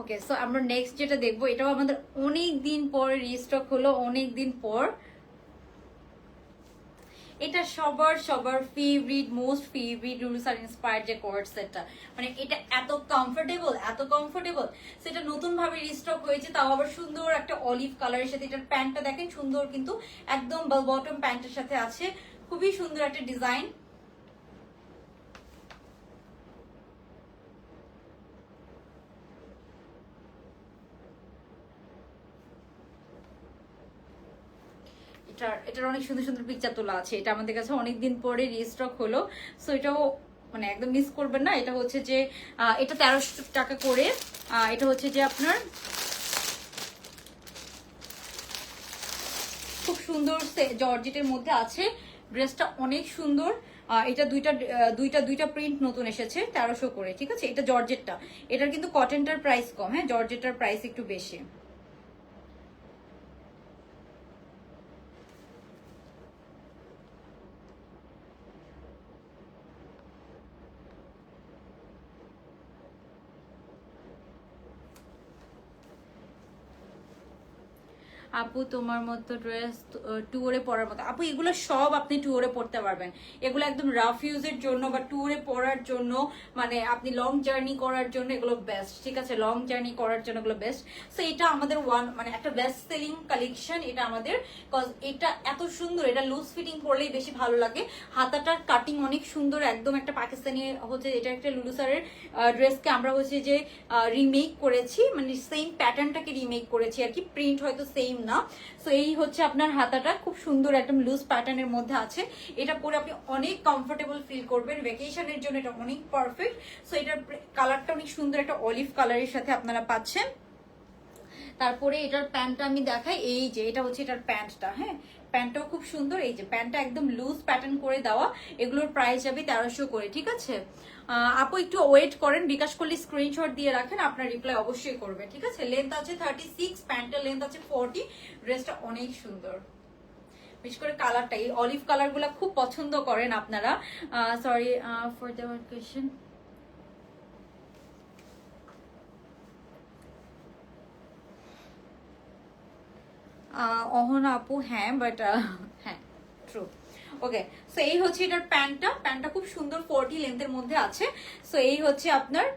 [SPEAKER 1] ওকে, সো আমরা নেক্সট যেটা দেখবো, এটাও আমাদের অনেক দিন পর রিস্টক হলো, অনেক দিন পর। এটা সবার সবার ফেভারিট, মোস্ট ফেভারিট রুলস আর ইন্সপায়ার্ড যে কোয়ার্ড সেটটা, মানে এটা এত কমফোর্টেবল, এত কমফোর্টেবল। সেটা নতুন ভাবে রিস্টক হয়েছে, তাও আবার সুন্দর একটা অলিভ কালারের সাথে। এটার প্যান্টটা দেখেন সুন্দর, কিন্তু একদম বেল বটম প্যান্টের সাথে আছে, খুবই সুন্দর একটা ডিজাইন। এটার অনেক সুন্দর সুন্দর পিকচার তোলা আছে। এটা আমাদের কাছে অনেকদিন পরে রিস্টক হলো, সো এটাও মানে একদম মিস করবেন না। এটা হচ্ছে যে এটা 1300 টাকা করে। এটা হচ্ছে যে আপনার খুব সুন্দর জর্জেটের মধ্যে আছে, ড্রেসটা অনেক সুন্দর। এটা দুইটা দুইটা দুইটা প্রিন্ট নতুন এসেছে, 1300 করে, ঠিক আছে। এটা জর্জেটটা, এটার কিন্তু কটনটার প্রাইস কম, হ্যাঁ, জর্জেটটার প্রাইস একটু বেশি। আপু তোমার মতো ড্রেস ট্যুরে পরার মতো, আপু এগুলো সব আপনি ট্যুরে পরতে পারবেন। এগুলো একদম রাফ ইউজের জন্য বা ট্যুরে পরার জন্য, মানে আপনি লং জার্নি করার জন্য এগুলো বেস্ট, ঠিক আছে। লং জার্নি করার জন্য এগুলো বেস্ট। সো এটা আমাদের মানে একটা বেস্ট সেলিং কালেকশন এটা আমাদের, কজ এটা এত সুন্দর। এটা লুজ ফিটিং পরলেই বেশি ভালো লাগে। হাতাটার কাটিং অনেক সুন্দর, একদম একটা পাকিস্তানি হচ্ছে, এটা একটা লুলু স্যারের ড্রেসকে আমরা হচ্ছে যে রিমেক করেছি, মানে সেম প্যাটার্নটাকে রিমেক করেছি আর কি, প্রিন্ট হয়তো সেম না। সো এই হচ্ছে আপনার হাতাটা, খুব সুন্দর একদম লুজ প্যাটার্নের মধ্যে আছে। এটা পরে আপনি অনেক কমফোর্টেবল ফিল করবেন, ভ্যাকেশনের জন্য এটা অনেক পারফেক্ট। সো এটার কালারটা অনেক সুন্দর, একটা অলিভ কালারের সাথে আপনারা পাচ্ছেন। তারপরে এটার প্যান্টটা আমি দেখাই, এই যে এটা হচ্ছে এটার প্যান্টটা, হ্যাঁ, প্যান্টটাও খুব সুন্দর। এই যে প্যান্টটা একদম লুজ প্যাটার্ন করে দেওয়া, এগুলোর প্রাইস যাবে 1300 করে, ঠিক আছে। আপু একটু ওয়েট করেন, বিকাশ করলে স্ক্রিনশট দিয়ে রাখেন, আপনার রিপ্লাই অবশ্যই করবে, ঠিক আছে। লেন্থ আছে 36, প্যান্টের লেন্থ আছে 40। ড্রেসটা অনেক সুন্দর, বিশেষ করে কালারটা, এই অলিভ কালার গুলা খুব পছন্দ করেন আপনারা। Sorry for the question. Ahana আপু, হ্যাঁ, বাট হ্যাঁ, ট্রু। ওকে, সো এই হচ্ছে এটার প্যান্টটা খুব সুন্দর 40 লেন্থের মধ্যে আছে। সো এই হচ্ছে আপনার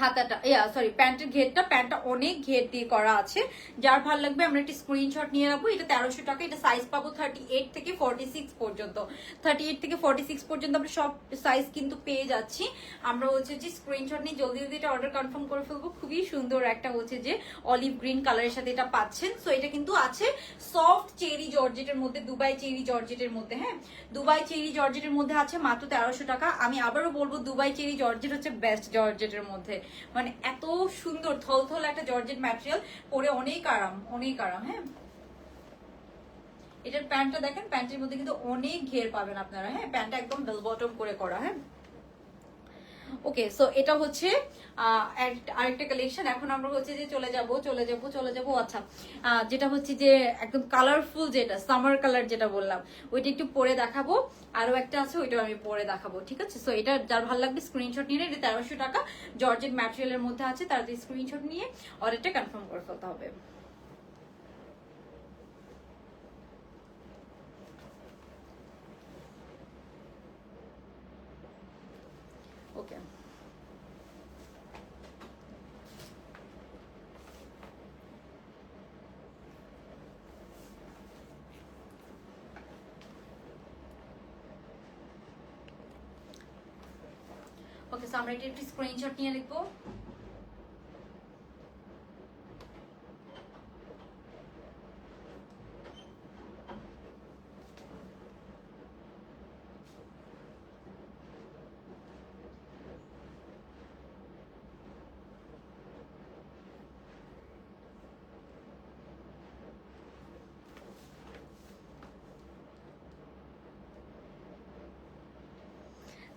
[SPEAKER 1] হাতাটা, সরি প্যান্টের ঘেরটা, প্যান্টটা অনেক ঘের দিয়ে করা আছে। যার ভালো লাগবে আমরা একটা স্ক্রিনশট নিয়ে রাখবো। এটা 1300 টাকা। এটা সাইজ পাবো 38 থেকে 46 পর্যন্ত, 38 থেকে 46 পর্যন্ত আমরা সব সাইজ কিন্তু পেয়ে যাচ্ছি। আমরা হচ্ছে যে স্ক্রিনশট নিয়ে জলদি জলদি এটা অর্ডার কনফার্ম করে ফেলবো। খুবই সুন্দর একটা হচ্ছে যে অলিভ গ্রিন কালারের সাথে এটা পাচ্ছেন। সো এটা কিন্তু আছে সফট চেরি জর্জেটের মধ্যে, দুবাই চেরি জর্জেটের মধ্যে, হ্যাঁ, দুবাই চেরি জর্জেটের মধ্যে আছে মাত্র 1300 টাকা। আমি আবারও বলবো, দুবাই চেরি জর্জেট হচ্ছে বেস্ট জর্জেটের মধ্যে, মানে এত সুন্দর থলথল একটা জর্জেট ম্যাটেরিয়াল, পরে অনেক আরাম, অনেক আরাম। হ্যাঁ, এটার প্যান্টটা দেখেন, প্যান্টের মধ্যে কিন্তু অনেক ঘের পাবেন আপনারা, হ্যাঁ, প্যান্টটা একদম বেল বটম করে করা। হ্যাঁ, ওকে, সো এটা হচ্ছে আরেকটা কালেকশন। এখন আমরা হচ্ছে যে চলে যাব আচ্ছা, যেটা হচ্ছে যে একদম কালারফুল, যেটা সামার কালার যেটা বললাম, ওইটা একটু পরে দেখাবো। আরো একটা আছে, ওইটাও আমি পরে দেখাবো, ঠিক আছে? সো এটা যার ভালো লাগবে স্ক্রিনশট নিয়ে, এটা 1300 টাকা, জর্জেট ম্যাটেরিয়ালের মধ্যে আছে, তার স্ক্রিনশট নিয়ে অর্ডারটা কনফার্ম করে ফেলতে হবে। ওকে, ওকে, সো আমরা এটা একটু স্ক্রিনশট নিয়ে লিখবো।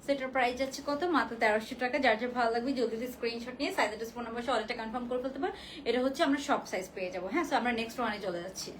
[SPEAKER 1] সেটার প্রাইস যাচ্ছে কত? মাত্র 1300 টাকা। যার যার ভালো লাগবে জলদি স্ক্রিনশট নিয়ে সাইজ অ্যাড্রেস ফোন নাম্বার অর্ডারটা কনফার্ম করে ফেলতে পার। এটা হচ্ছে আমরা সব সাইজ পেয়ে যাবো। হ্যাঁ, সো আমরা নেক্সট ওয়ানে চলে যাচ্ছি।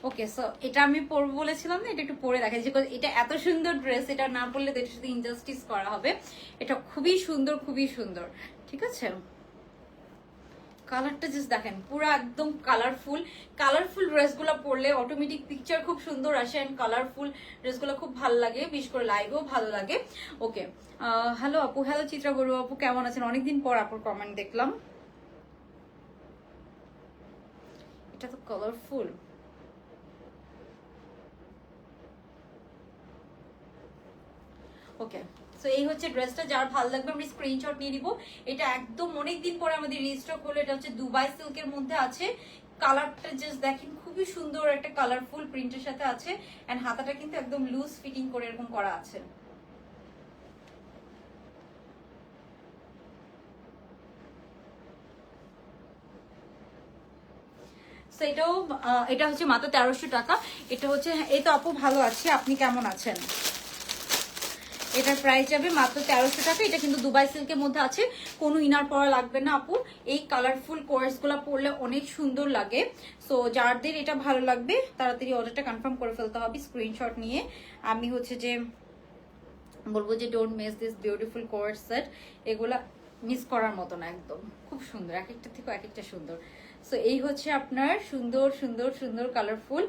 [SPEAKER 1] ওকে, সো এটা আমি পরবো বলেছিলাম না, এটা একটু পরে দেখা যায়, এটা এত সুন্দর ড্রেস, এটা না পরলে তো এটার সাথে ইনজাস্টিস করা হবে। এটা খুবই সুন্দর, খুবই সুন্দর, ঠিক আছে? কালারটা জাস্ট দেখেন, পুরো একদম কালারফুল। কালারফুল ড্রেসগুলো পরলে অটোমেটিক পিকচার খুব সুন্দর আসে, এন্ড কালারফুল ড্রেসগুলো খুব ভালো লাগে, বিশেষ করে লাইভেও ভালো লাগে। ওকে, হ্যালো আপু, হ্যালো চিত্রা বড়ুয়া আপু, কেমন আছেন? অনেকদিন পর আপুর কমেন্ট দেখলাম। এটা তো কালারফুল। ওকে, সো এই হচ্ছে ড্রেসটা, যার ভালো লাগবে আমরা স্ক্রিনশট নিয়ে নিব। এটা একদম অনেকদিন পরে আমাদের রিস্টক হলো। এটা হচ্ছে দুবাই সিল্কের মধ্যে আছে। কালারটা জাস্ট দেখেন, খুবই সুন্দর একটা কালারফুল প্রিন্টের সাথে আছে, এন্ড হাতাটা কিন্তু একদম লুজ ফিটিং করে এরকম করা আছে। সেটাও এটা হচ্ছে মাত্র 1300 টাকা। এটা হচ্ছে, এই তো আপু ভালো আছি, আপনি কেমন আছেন? এটার প্রাইস যাবে মাত্র 1300 টাকা। এটা কিন্তু দুবাই সিল্কের মধ্যে আছে, কোনো ইনার পরা লাগবে না আপু। এই কালারফুল কোর্স গুলা পরলে অনেক সুন্দর লাগে। সো যাদের এটা ভালো লাগবে তাড়াতাড়ি অর্ডারটা কনফার্ম করে ফেলতে হবে স্ক্রিনশট নিয়ে। আমি হচ্ছে যে বলবো যে don't miss this beautiful course set. এগুলা মিস করার মতো না, একদম খুব সুন্দর, এক একটা থেকে এক একটা সুন্দর। সো এই হচ্ছে আপনার সুন্দর সুন্দর সুন্দর কালারফুল।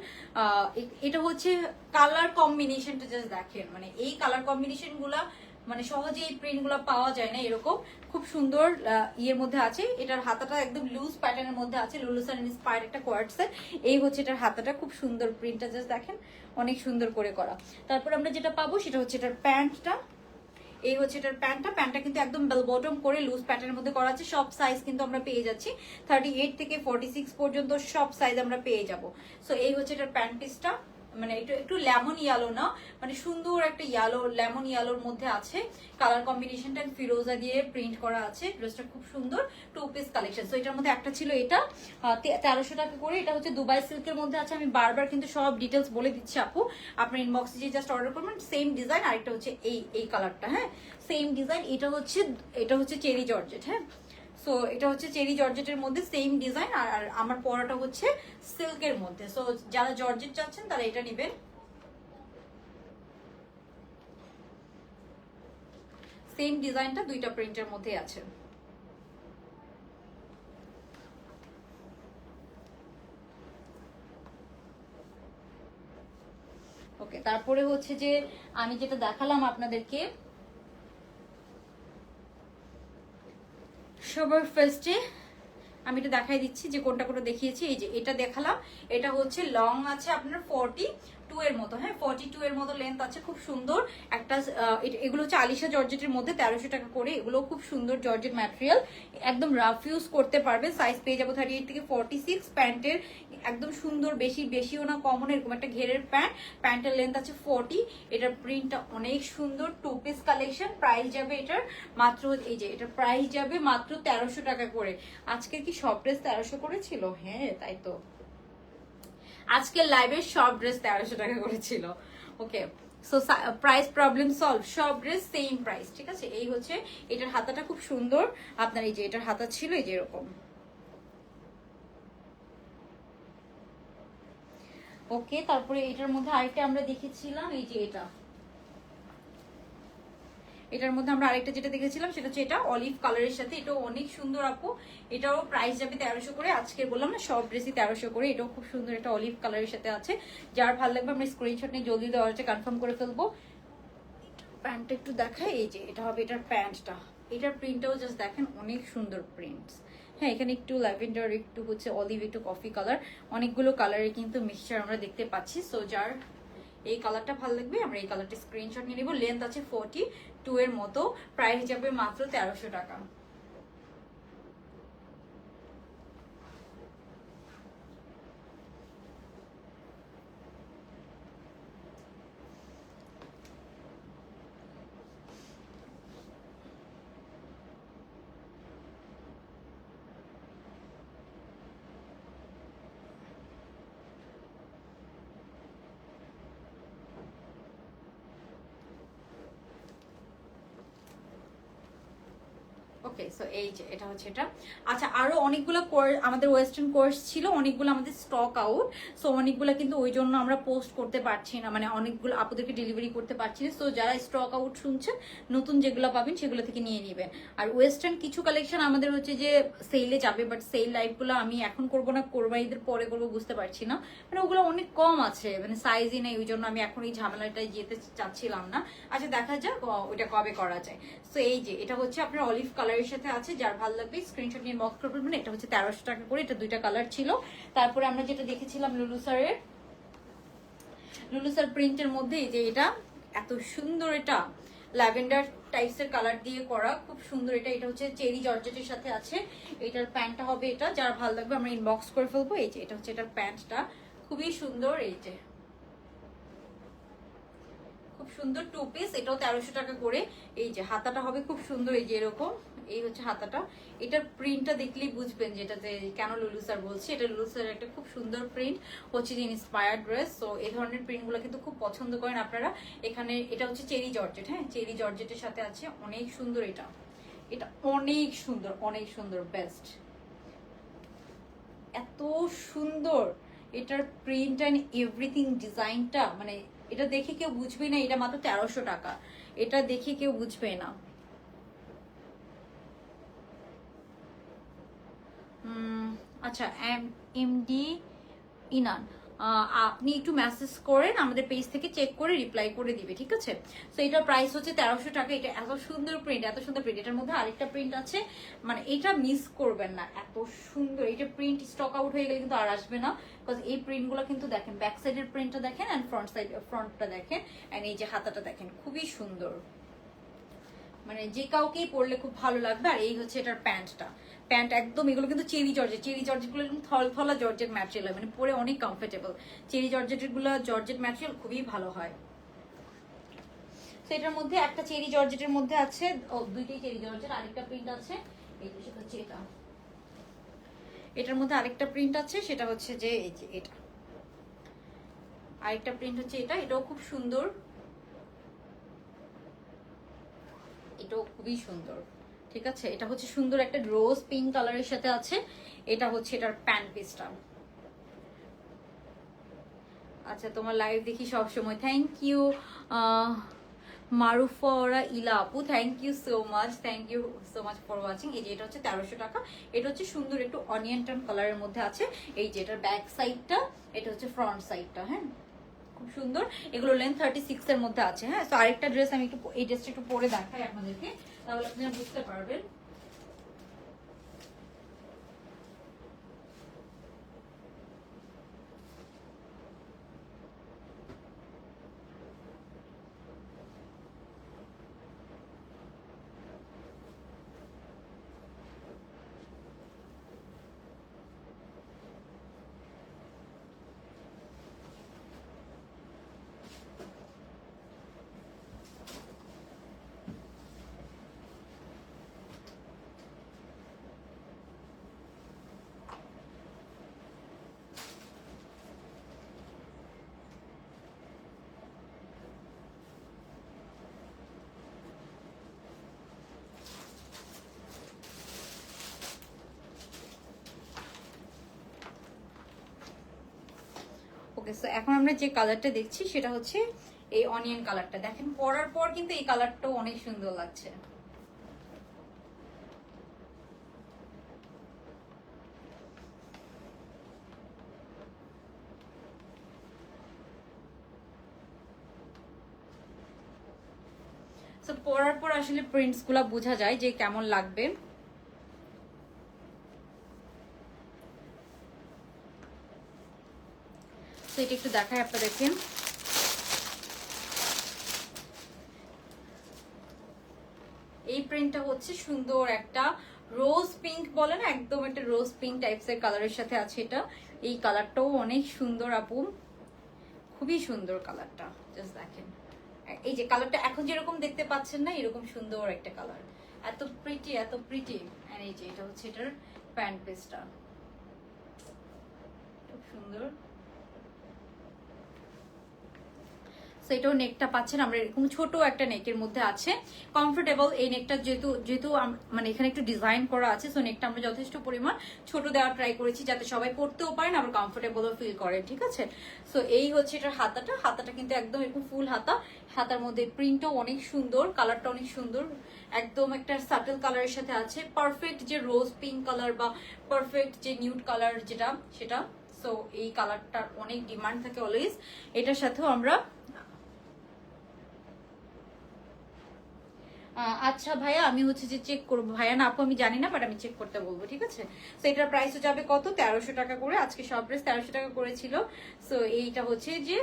[SPEAKER 1] এটা হচ্ছে কালার কম্বিনেশনটা জাস্ট দেখেন, মানে এই কালার কম্বিনেশন গুলা মানে সহজে এই প্রিন্ট গুলা পাওয়া যায় না, এরকম খুব সুন্দর ইয়ের মধ্যে আছে। এটার হাতাটা একদম লুজ প্যাটার্নের মধ্যে আছে, লুলুসান ইন্সপায়ার্ড একটা কোয়ার্ট সেট। এই হচ্ছে এটার হাতাটা, খুব সুন্দর প্রিন্টটা জাস্ট দেখেন, অনেক সুন্দর করে করা। তারপর আমরা যেটা পাবো সেটা হচ্ছে এটার প্যান্টটা। এই হচ্ছে এটার প্যান্টটা কিন্তু একদম বেল বটম করে লুজ প্যাটার্নের মধ্যে করা আছে। সব সাইজ কিন্তু আমরা পেয়ে যাচ্ছি, 38 থেকে 46 পর্যন্ত সব সাইজ আমরা পেয়ে যাব। সো এই হচ্ছে এটার প্যান্ট পিসটা। মানে একটু একটু লেমন ইয়েলো না, মানে সুন্দর একটা ইয়েলো, লেমন ইয়েলোর মধ্যে আছে। কালার কম্বিনেশনটা ফিরোজা দিয়ে প্রিন্ট করা আছে। ড্রেসটা খুব সুন্দর, 2 পিস কালেকশন। তো এটার মধ্যে একটা ছিল এটা 1300 টাকা করে। এটা হচ্ছে দুবাই সিল্কের মধ্যে আছে। আমি বারবার কিন্তু সব ডিটেলস বলে দিচ্ছি আপু, আপনার ইনবক্সে যে জাস্ট অর্ডার করবেন। সেম ডিজাইন, আরেকটা হচ্ছে এই কালারটা, হ্যাঁ সেম ডিজাইন। এটা হচ্ছে চেরি জর্জেট, হ্যাঁ সো এটা হচ্ছে চেরি জর্জেটের মধ্যে সেম ডিজাইন। আর আমার পরাটা হচ্ছে সিল্কের মধ্যে। সো যারা জর্জেট চাচ্ছেন তারা এটা নেবেন। সেম ডিজাইনটা দুইটা প্রিন্টের মধ্যে আছে। ওকে, তারপরে হচ্ছে যে আমি যেটা দেখালাম আপনাদেরকে সবার ফার্স্টে, আমি এটা দেখাই দিচ্ছি যে কোনটা কোনটা দেখিয়েছি। এই যে এটা দেখালাম, এটা হচ্ছে লং আছে আপনার 42 এর মতো, হ্যাঁ 42 এর মতো লেন্থ আছে, খুব সুন্দর একটা। এগুলো হচ্ছে আলিশা জর্জেটের মধ্যে 1300 টাকা করে। এগুলো খুব সুন্দর জর্জেট ম্যাটেরিয়াল, একদম রাফ ইউজ করতে পারবেন। সাইজ পেয়ে যাবো 38 থেকে 46। প্যান্টের একদম সুন্দর, বেশিও না কমন, এরকম একটা ঘেরের প্যান্ট। প্যান্টের লেন্থ আছে 40। এটার প্রিন্টটা অনেক সুন্দর, 2 পিস কালেকশন। প্রাইস যাবে এটার মাত্র, এই যে এটার প্রাইস যাবে মাত্র 1300 টাকা করে। আজকের কি সব ড্রেস 1300 করে ছিল? হ্যাঁ তাই তো, আজকের লাইভের সব ড্রেস 1300 টাকা করে ছিল। ওকে, সো প্রাইস প্রবলেম সলভ, সব ড্রেস সেম প্রাইস, ঠিক আছে। এই হচ্ছে এটার হাতাটা খুব সুন্দর আপনার, এই যে এটার হাতা ছিল এই যে এরকম। ওকে, তারপরে এটার মধ্যে আরেকটা আমরা দেখেছিলাম, এই যে এটার মধ্যে আমরা আরেকটা যেটা দেখেছিলাম সেটা হচ্ছে এটা অলিভ কালারের সাথে। এটাও অনেক সুন্দর আপু, এটাও প্রাইস যাবে 1300 করে। আজকে বললাম না সব ড্রেসই 1300 করে। এটাও খুব সুন্দর, এটা অলিভ কালারের সাথে আছে। যার ভালো লাগবে আমরা স্ক্রিনশট নিয়ে জলদি দেওয়া হচ্ছে কনফার্ম করে ফেলবো। প্যান্টটা একটু দেখাই, এই যে এটা হবে এটার প্যান্টটা। এটার প্রিন্টটাও জাস্ট দেখেন, অনেক সুন্দর প্রিন্টস। হ্যাঁ, এখানে একটু ল্যাভেন্ডার, একটু হচ্ছে অলিভ, একটু কফি কালার, অনেকগুলো কালারের কিন্তু মিক্সচার আমরা দেখতে পাচ্ছি। সো যার এই কালারটা ভালো লাগবে আমরা এই কালারটা স্ক্রিনশট নিয়ে নিব। লেন্থ আছে 42 এর মতো। প্রাইস যাবে মাত্র 1300 টাকা। ওকে, সো এই যে এটা হচ্ছে এটা। আচ্ছা, আরো অনেকগুলো আমাদের ওয়েস্টার্ন কোর্স ছিল, অনেকগুলো আমাদের স্টক আউট। সো অনেকগুলো কিন্তু ওই জন্য আমরা পোস্ট করতে পারছি না, মানে অনেকগুলো আপুদেরকে ডেলিভারি করতে পারছি না। সো যারা স্টক আউট শুনছেন, নতুন যেগুলো পাবেন সেগুলো থেকে নিয়ে নেবেন। আর ওয়েস্টার্ন কিছু কালেকশন আমাদের হচ্ছে যে সেলে যাবে, বাট সেল লাইভগুলো আমি এখন করবো না, কোরবানিদের পরে করবো, বুঝতে পারছি না। মানে ওগুলো অনেক কম আছে, মানে সাইজই নেই, ওই জন্য আমি এখন এই ঝামেলাটায় যেতে চাচ্ছিলাম না। আচ্ছা, দেখা যাক ওইটা কবে করা যায়। সো এই যে এটা হচ্ছে আপনার অলিভ কালারের সাথে আছে, যার ভালো লাগবে স্ক্রিনশট নিয়ে বক্স করে ফেলবেন। এটা হচ্ছে 1300 টাকা করে। এটা দুইটা কালার ছিল। তারপরে আমরা যেটা দেখেছিলাম লুলুসার প্রিন্টের মধ্যে, এই যে এটা এত সুন্দর, এটা ল্যাভেন্ডার টাইপস এর কালার দিয়ে করা, খুব সুন্দর। এটা হচ্ছে চেরি জর্জেটের সাথে আছে। এটার প্যান্টটা হবে এটা, যার ভালো লাগবে আমরা ইনবক্স করে ফেলবো। এই যে এটা হচ্ছে এটার প্যান্টটা, খুবই সুন্দর। এই যে খুব সুন্দর 2 পিস, এটাও 1300 টাকা করে। এই যে হাতাটা হবে খুব সুন্দর, এই যে এরকম, এই হচ্ছে হাতাটা। এটার প্রিন্টটা দেখলেই বুঝবেন যেটাতে কেন লুলু স্যার বলছি। এটা লুলু স্যার একটা খুব সুন্দর প্রিন্ট, হচ্ছে যে ইন্সপায়ার্ড ড্রেস। তো এই ধরনের প্রিন্টগুলো কিন্তু খুব পছন্দ করেন আপনারা। এখানে এটা হচ্ছে চেরি জর্জেট, হ্যাঁ চেরি জর্জেটের সাথে আছে, অনেক সুন্দর। এটা এটা অনেক সুন্দর, অনেক সুন্দর, বেস্ট, এত সুন্দর এটার প্রিন্ট অ্যান্ড এভরিথিং, ডিজাইনটা, মানে এটা দেখে কেউ বুঝবে না এটা মাত্র 1300 টাকা। এটা দেখে কেউ বুঝবে না। আচ্ছা, এমডি ইনান, আপনি একটু মেসেজ করেন, আমাদের পেজ থেকে চেক করে রিপ্লাই করে দিবে, ঠিক আছে। তো এটার প্রাইস হচ্ছে 1300 টাকা। এটা এত সুন্দর প্রিন্ট, এত সুন্দর প্রিন্ট। এটার মধ্যে আরেকটা প্রিন্ট আছে, মানে এটা মিস করবেন না, এত সুন্দর। এটা প্রিন্ট স্টক আউট হয়ে গেলে কিন্তু আর আসবে না, বিকজ এই প্রিন্টগুলো কিন্তু দেখেন, ব্যাক সাইডের প্রিন্টটা দেখেন অ্যান্ড ফ্রন্টটা দেখেন, অ্যান্ড এই যে হাতাটা দেখেন, খুবই সুন্দর। মানে যে কাউকেই পরলে খুব ভালো লাগবে। আর এই হচ্ছে এটার প্যান্টটা, প্যান্ট একদম এগুলো কিন্তু চেরি জর্জেট গুলো একদম থলথলা জর্জেট ম্যাটেরিয়াল হয়, মানে পরে অনেক কমফোর্টেবল। চেরি জর্জেটের গুলো জর্জেট ম্যাটেরিয়াল খুবই ভালো হয়। তো এটার মধ্যে একটা চেরি জর্জেটের মধ্যে আছে, দুইটাই চেরি জর্জেট, আরেকটা প্রিন্ট আছে এই যে সেটা হচ্ছে এটা। এটার মধ্যে আরেকটা প্রিন্ট আছে, সেটা হচ্ছে যে এই যে এটা, আরেকটা প্রিন্ট হচ্ছে এটা, এটাও খুব সুন্দর, এটাও খুবই সুন্দর। ঠিক আছে, এটা হচ্ছে সুন্দর একটা রোজ পিঙ্ক কালারের সাথে আছে। এটা হচ্ছে এটার প্যান্ট পিসটা। আচ্ছা, তোমার লাইভ দেখি সব সময়, থ্যাংক ইউ মারুফরা ইলা আপু, thank you so much for watching. এই যে এটা হচ্ছে 1300 টাকা। এটা হচ্ছে সুন্দর একটু অনিয়ন টান কালারের মধ্যে আছে। এই যে এটার ব্যাক সাইডটা, এটা হচ্ছে ফ্রন্ট সাইডটা। হ্যাঁ, খুব সুন্দর। এগুলো লেন্থ 36 এর মধ্যে আছে। হ্যাঁ, তো আরেকটা ড্রেস আমি একটু এই ড্রেসটা একটু পরে দেখাই আপনাদেরকে, তাহলে আপনারা বুঝতে পারবেন। ওকে, সো এখন আমরা যে কালারটা দেখছি সেটা হচ্ছে এই অনিয়ন কালারটা। দেখেন পরার পর কিন্তু এই কালারটাও অনেক সুন্দর লাগছে। সো পরার পর আসলে প্রিন্টস গুলা বোঝা যায় যে কেমন লাগবে। তো এটা একটু দেখাই আপনাদেরকে। এই প্রিন্টটা হচ্ছে সুন্দর একটা রোজ পিঙ্ক বলে না, একদম একটা রোজ পিঙ্ক টাইপস এর কালারের সাথে আছে এটা। এই কালারটাও অনেক সুন্দর আপু, খুবই সুন্দর কালারটা। জাস্ট দেখেন এই যে কালারটা এখন যেরকম দেখতে পাচ্ছেন না, এরকম সুন্দর একটা কালার, এত প্রিটি এত প্রিটি। আর এই যে এটা হচ্ছে এটার প্যান্ট পিসটা, খুব সুন্দর। সো এটাও নেকটা পাচ্ছেন আমরা এরকম ছোট একটা নেকের মধ্যে আছে, কমফোর্টেবল। এই নেকটা যেহেতু মানে এখানে একটু ডিজাইন করা আছে, সো নেকটা আমরা যথেষ্ট পরিমাণ ছোট দেওয়ার ট্রাই করেছি যাতে সবাই পরতেও পারেন আবার কমফোর্টেবলও ফিল করেন। ঠিক আছে, সো এই হচ্ছে এটার হাতাটা। হাতাটা কিন্তু একদম এরকম ফুল হাতা, হাতার মধ্যে প্রিন্টও অনেক সুন্দর, কালারটা অনেক সুন্দর, একদম একটা সাটেল কালারের সাথে আছে। পারফেক্ট যে রোজ পিঙ্ক কালার বা পারফেক্ট যে নিউড কালার যেটা সেটা। সো এই কালারটার অনেক ডিমান্ড থাকে অলওয়েজ। এটার সাথেও আমরা আচ্ছা ভাইয়া, আমি হচ্ছে যে চেক করবো। ভাইয়া না আপু আমি জানি না, বাট আমি চেক করতে বলবো। ঠিক আছে, সো এটার প্রাইসও যাবে কত, 1300 টাকা করে। আজকে সব ড্রেস 1300 টাকা করেছিল। সো এইটা হচ্ছে যে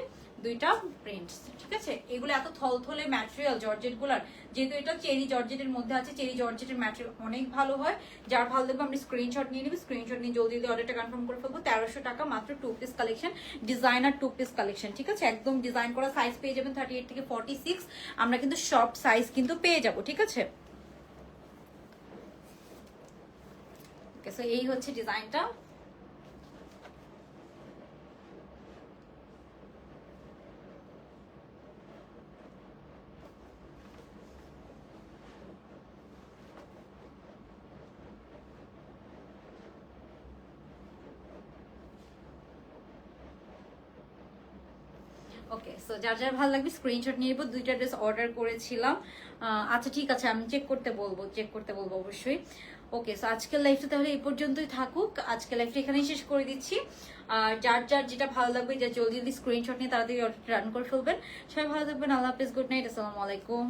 [SPEAKER 1] দুইটা প্রিন্টস। ঠিক আছে, এগুলো এত থলথলে ম্যাটেরিয়াল জর্জেট গুলার, যেহেতু এটা চেরি জর্জেটের মধ্যে আছে, চেরি জর্জেটের ম্যাটেরিয়াল অনেক ভালো হয়। যার ভালো দেখবো আপনি স্ক্রিনশট নিয়ে নেবে, স্ক্রিনশট নিয়ে জলদি জলদি অর্ডারটা কনফার্ম করে ফেলবো। 1300 টাকা মাত্র, 2 piece collection, designer 2 piece collection. ঠিক আছে, একদম ডিজাইন করা, সাইজ পেয়ে যাবেন 38 থেকে 46। আমরা কিন্তু সব সাইজ কিন্তু পেয়ে যাবো। ঠিক আছে, ওকে, সো এই হচ্ছে ডিজাইনটা। ওকে, সো যার যার ভালো লাগবে স্ক্রিনশট নিয়ে নেবো। দুইটা ড্রেস অর্ডার করেছিলাম। আচ্ছা ঠিক আছে, আমি চেক করতে বলবো অবশ্যই। ওকে, সো আজকের লাইফটা তাহলে এই পর্যন্তই থাকুক। আজকের লাইফটা এখানেই শেষ করে দিচ্ছি। আর যার যার যেটা ভালো লাগবে, যা জলদি জলদি স্ক্রিনশট নিয়ে তাড়াতাড়ি অর্ডারটা রান করে ফেলবেন। সবাই ভালো থাকবেন, আল্লাহ হাফেজ, গুড নাইট, আসসালামু আলাইকুম।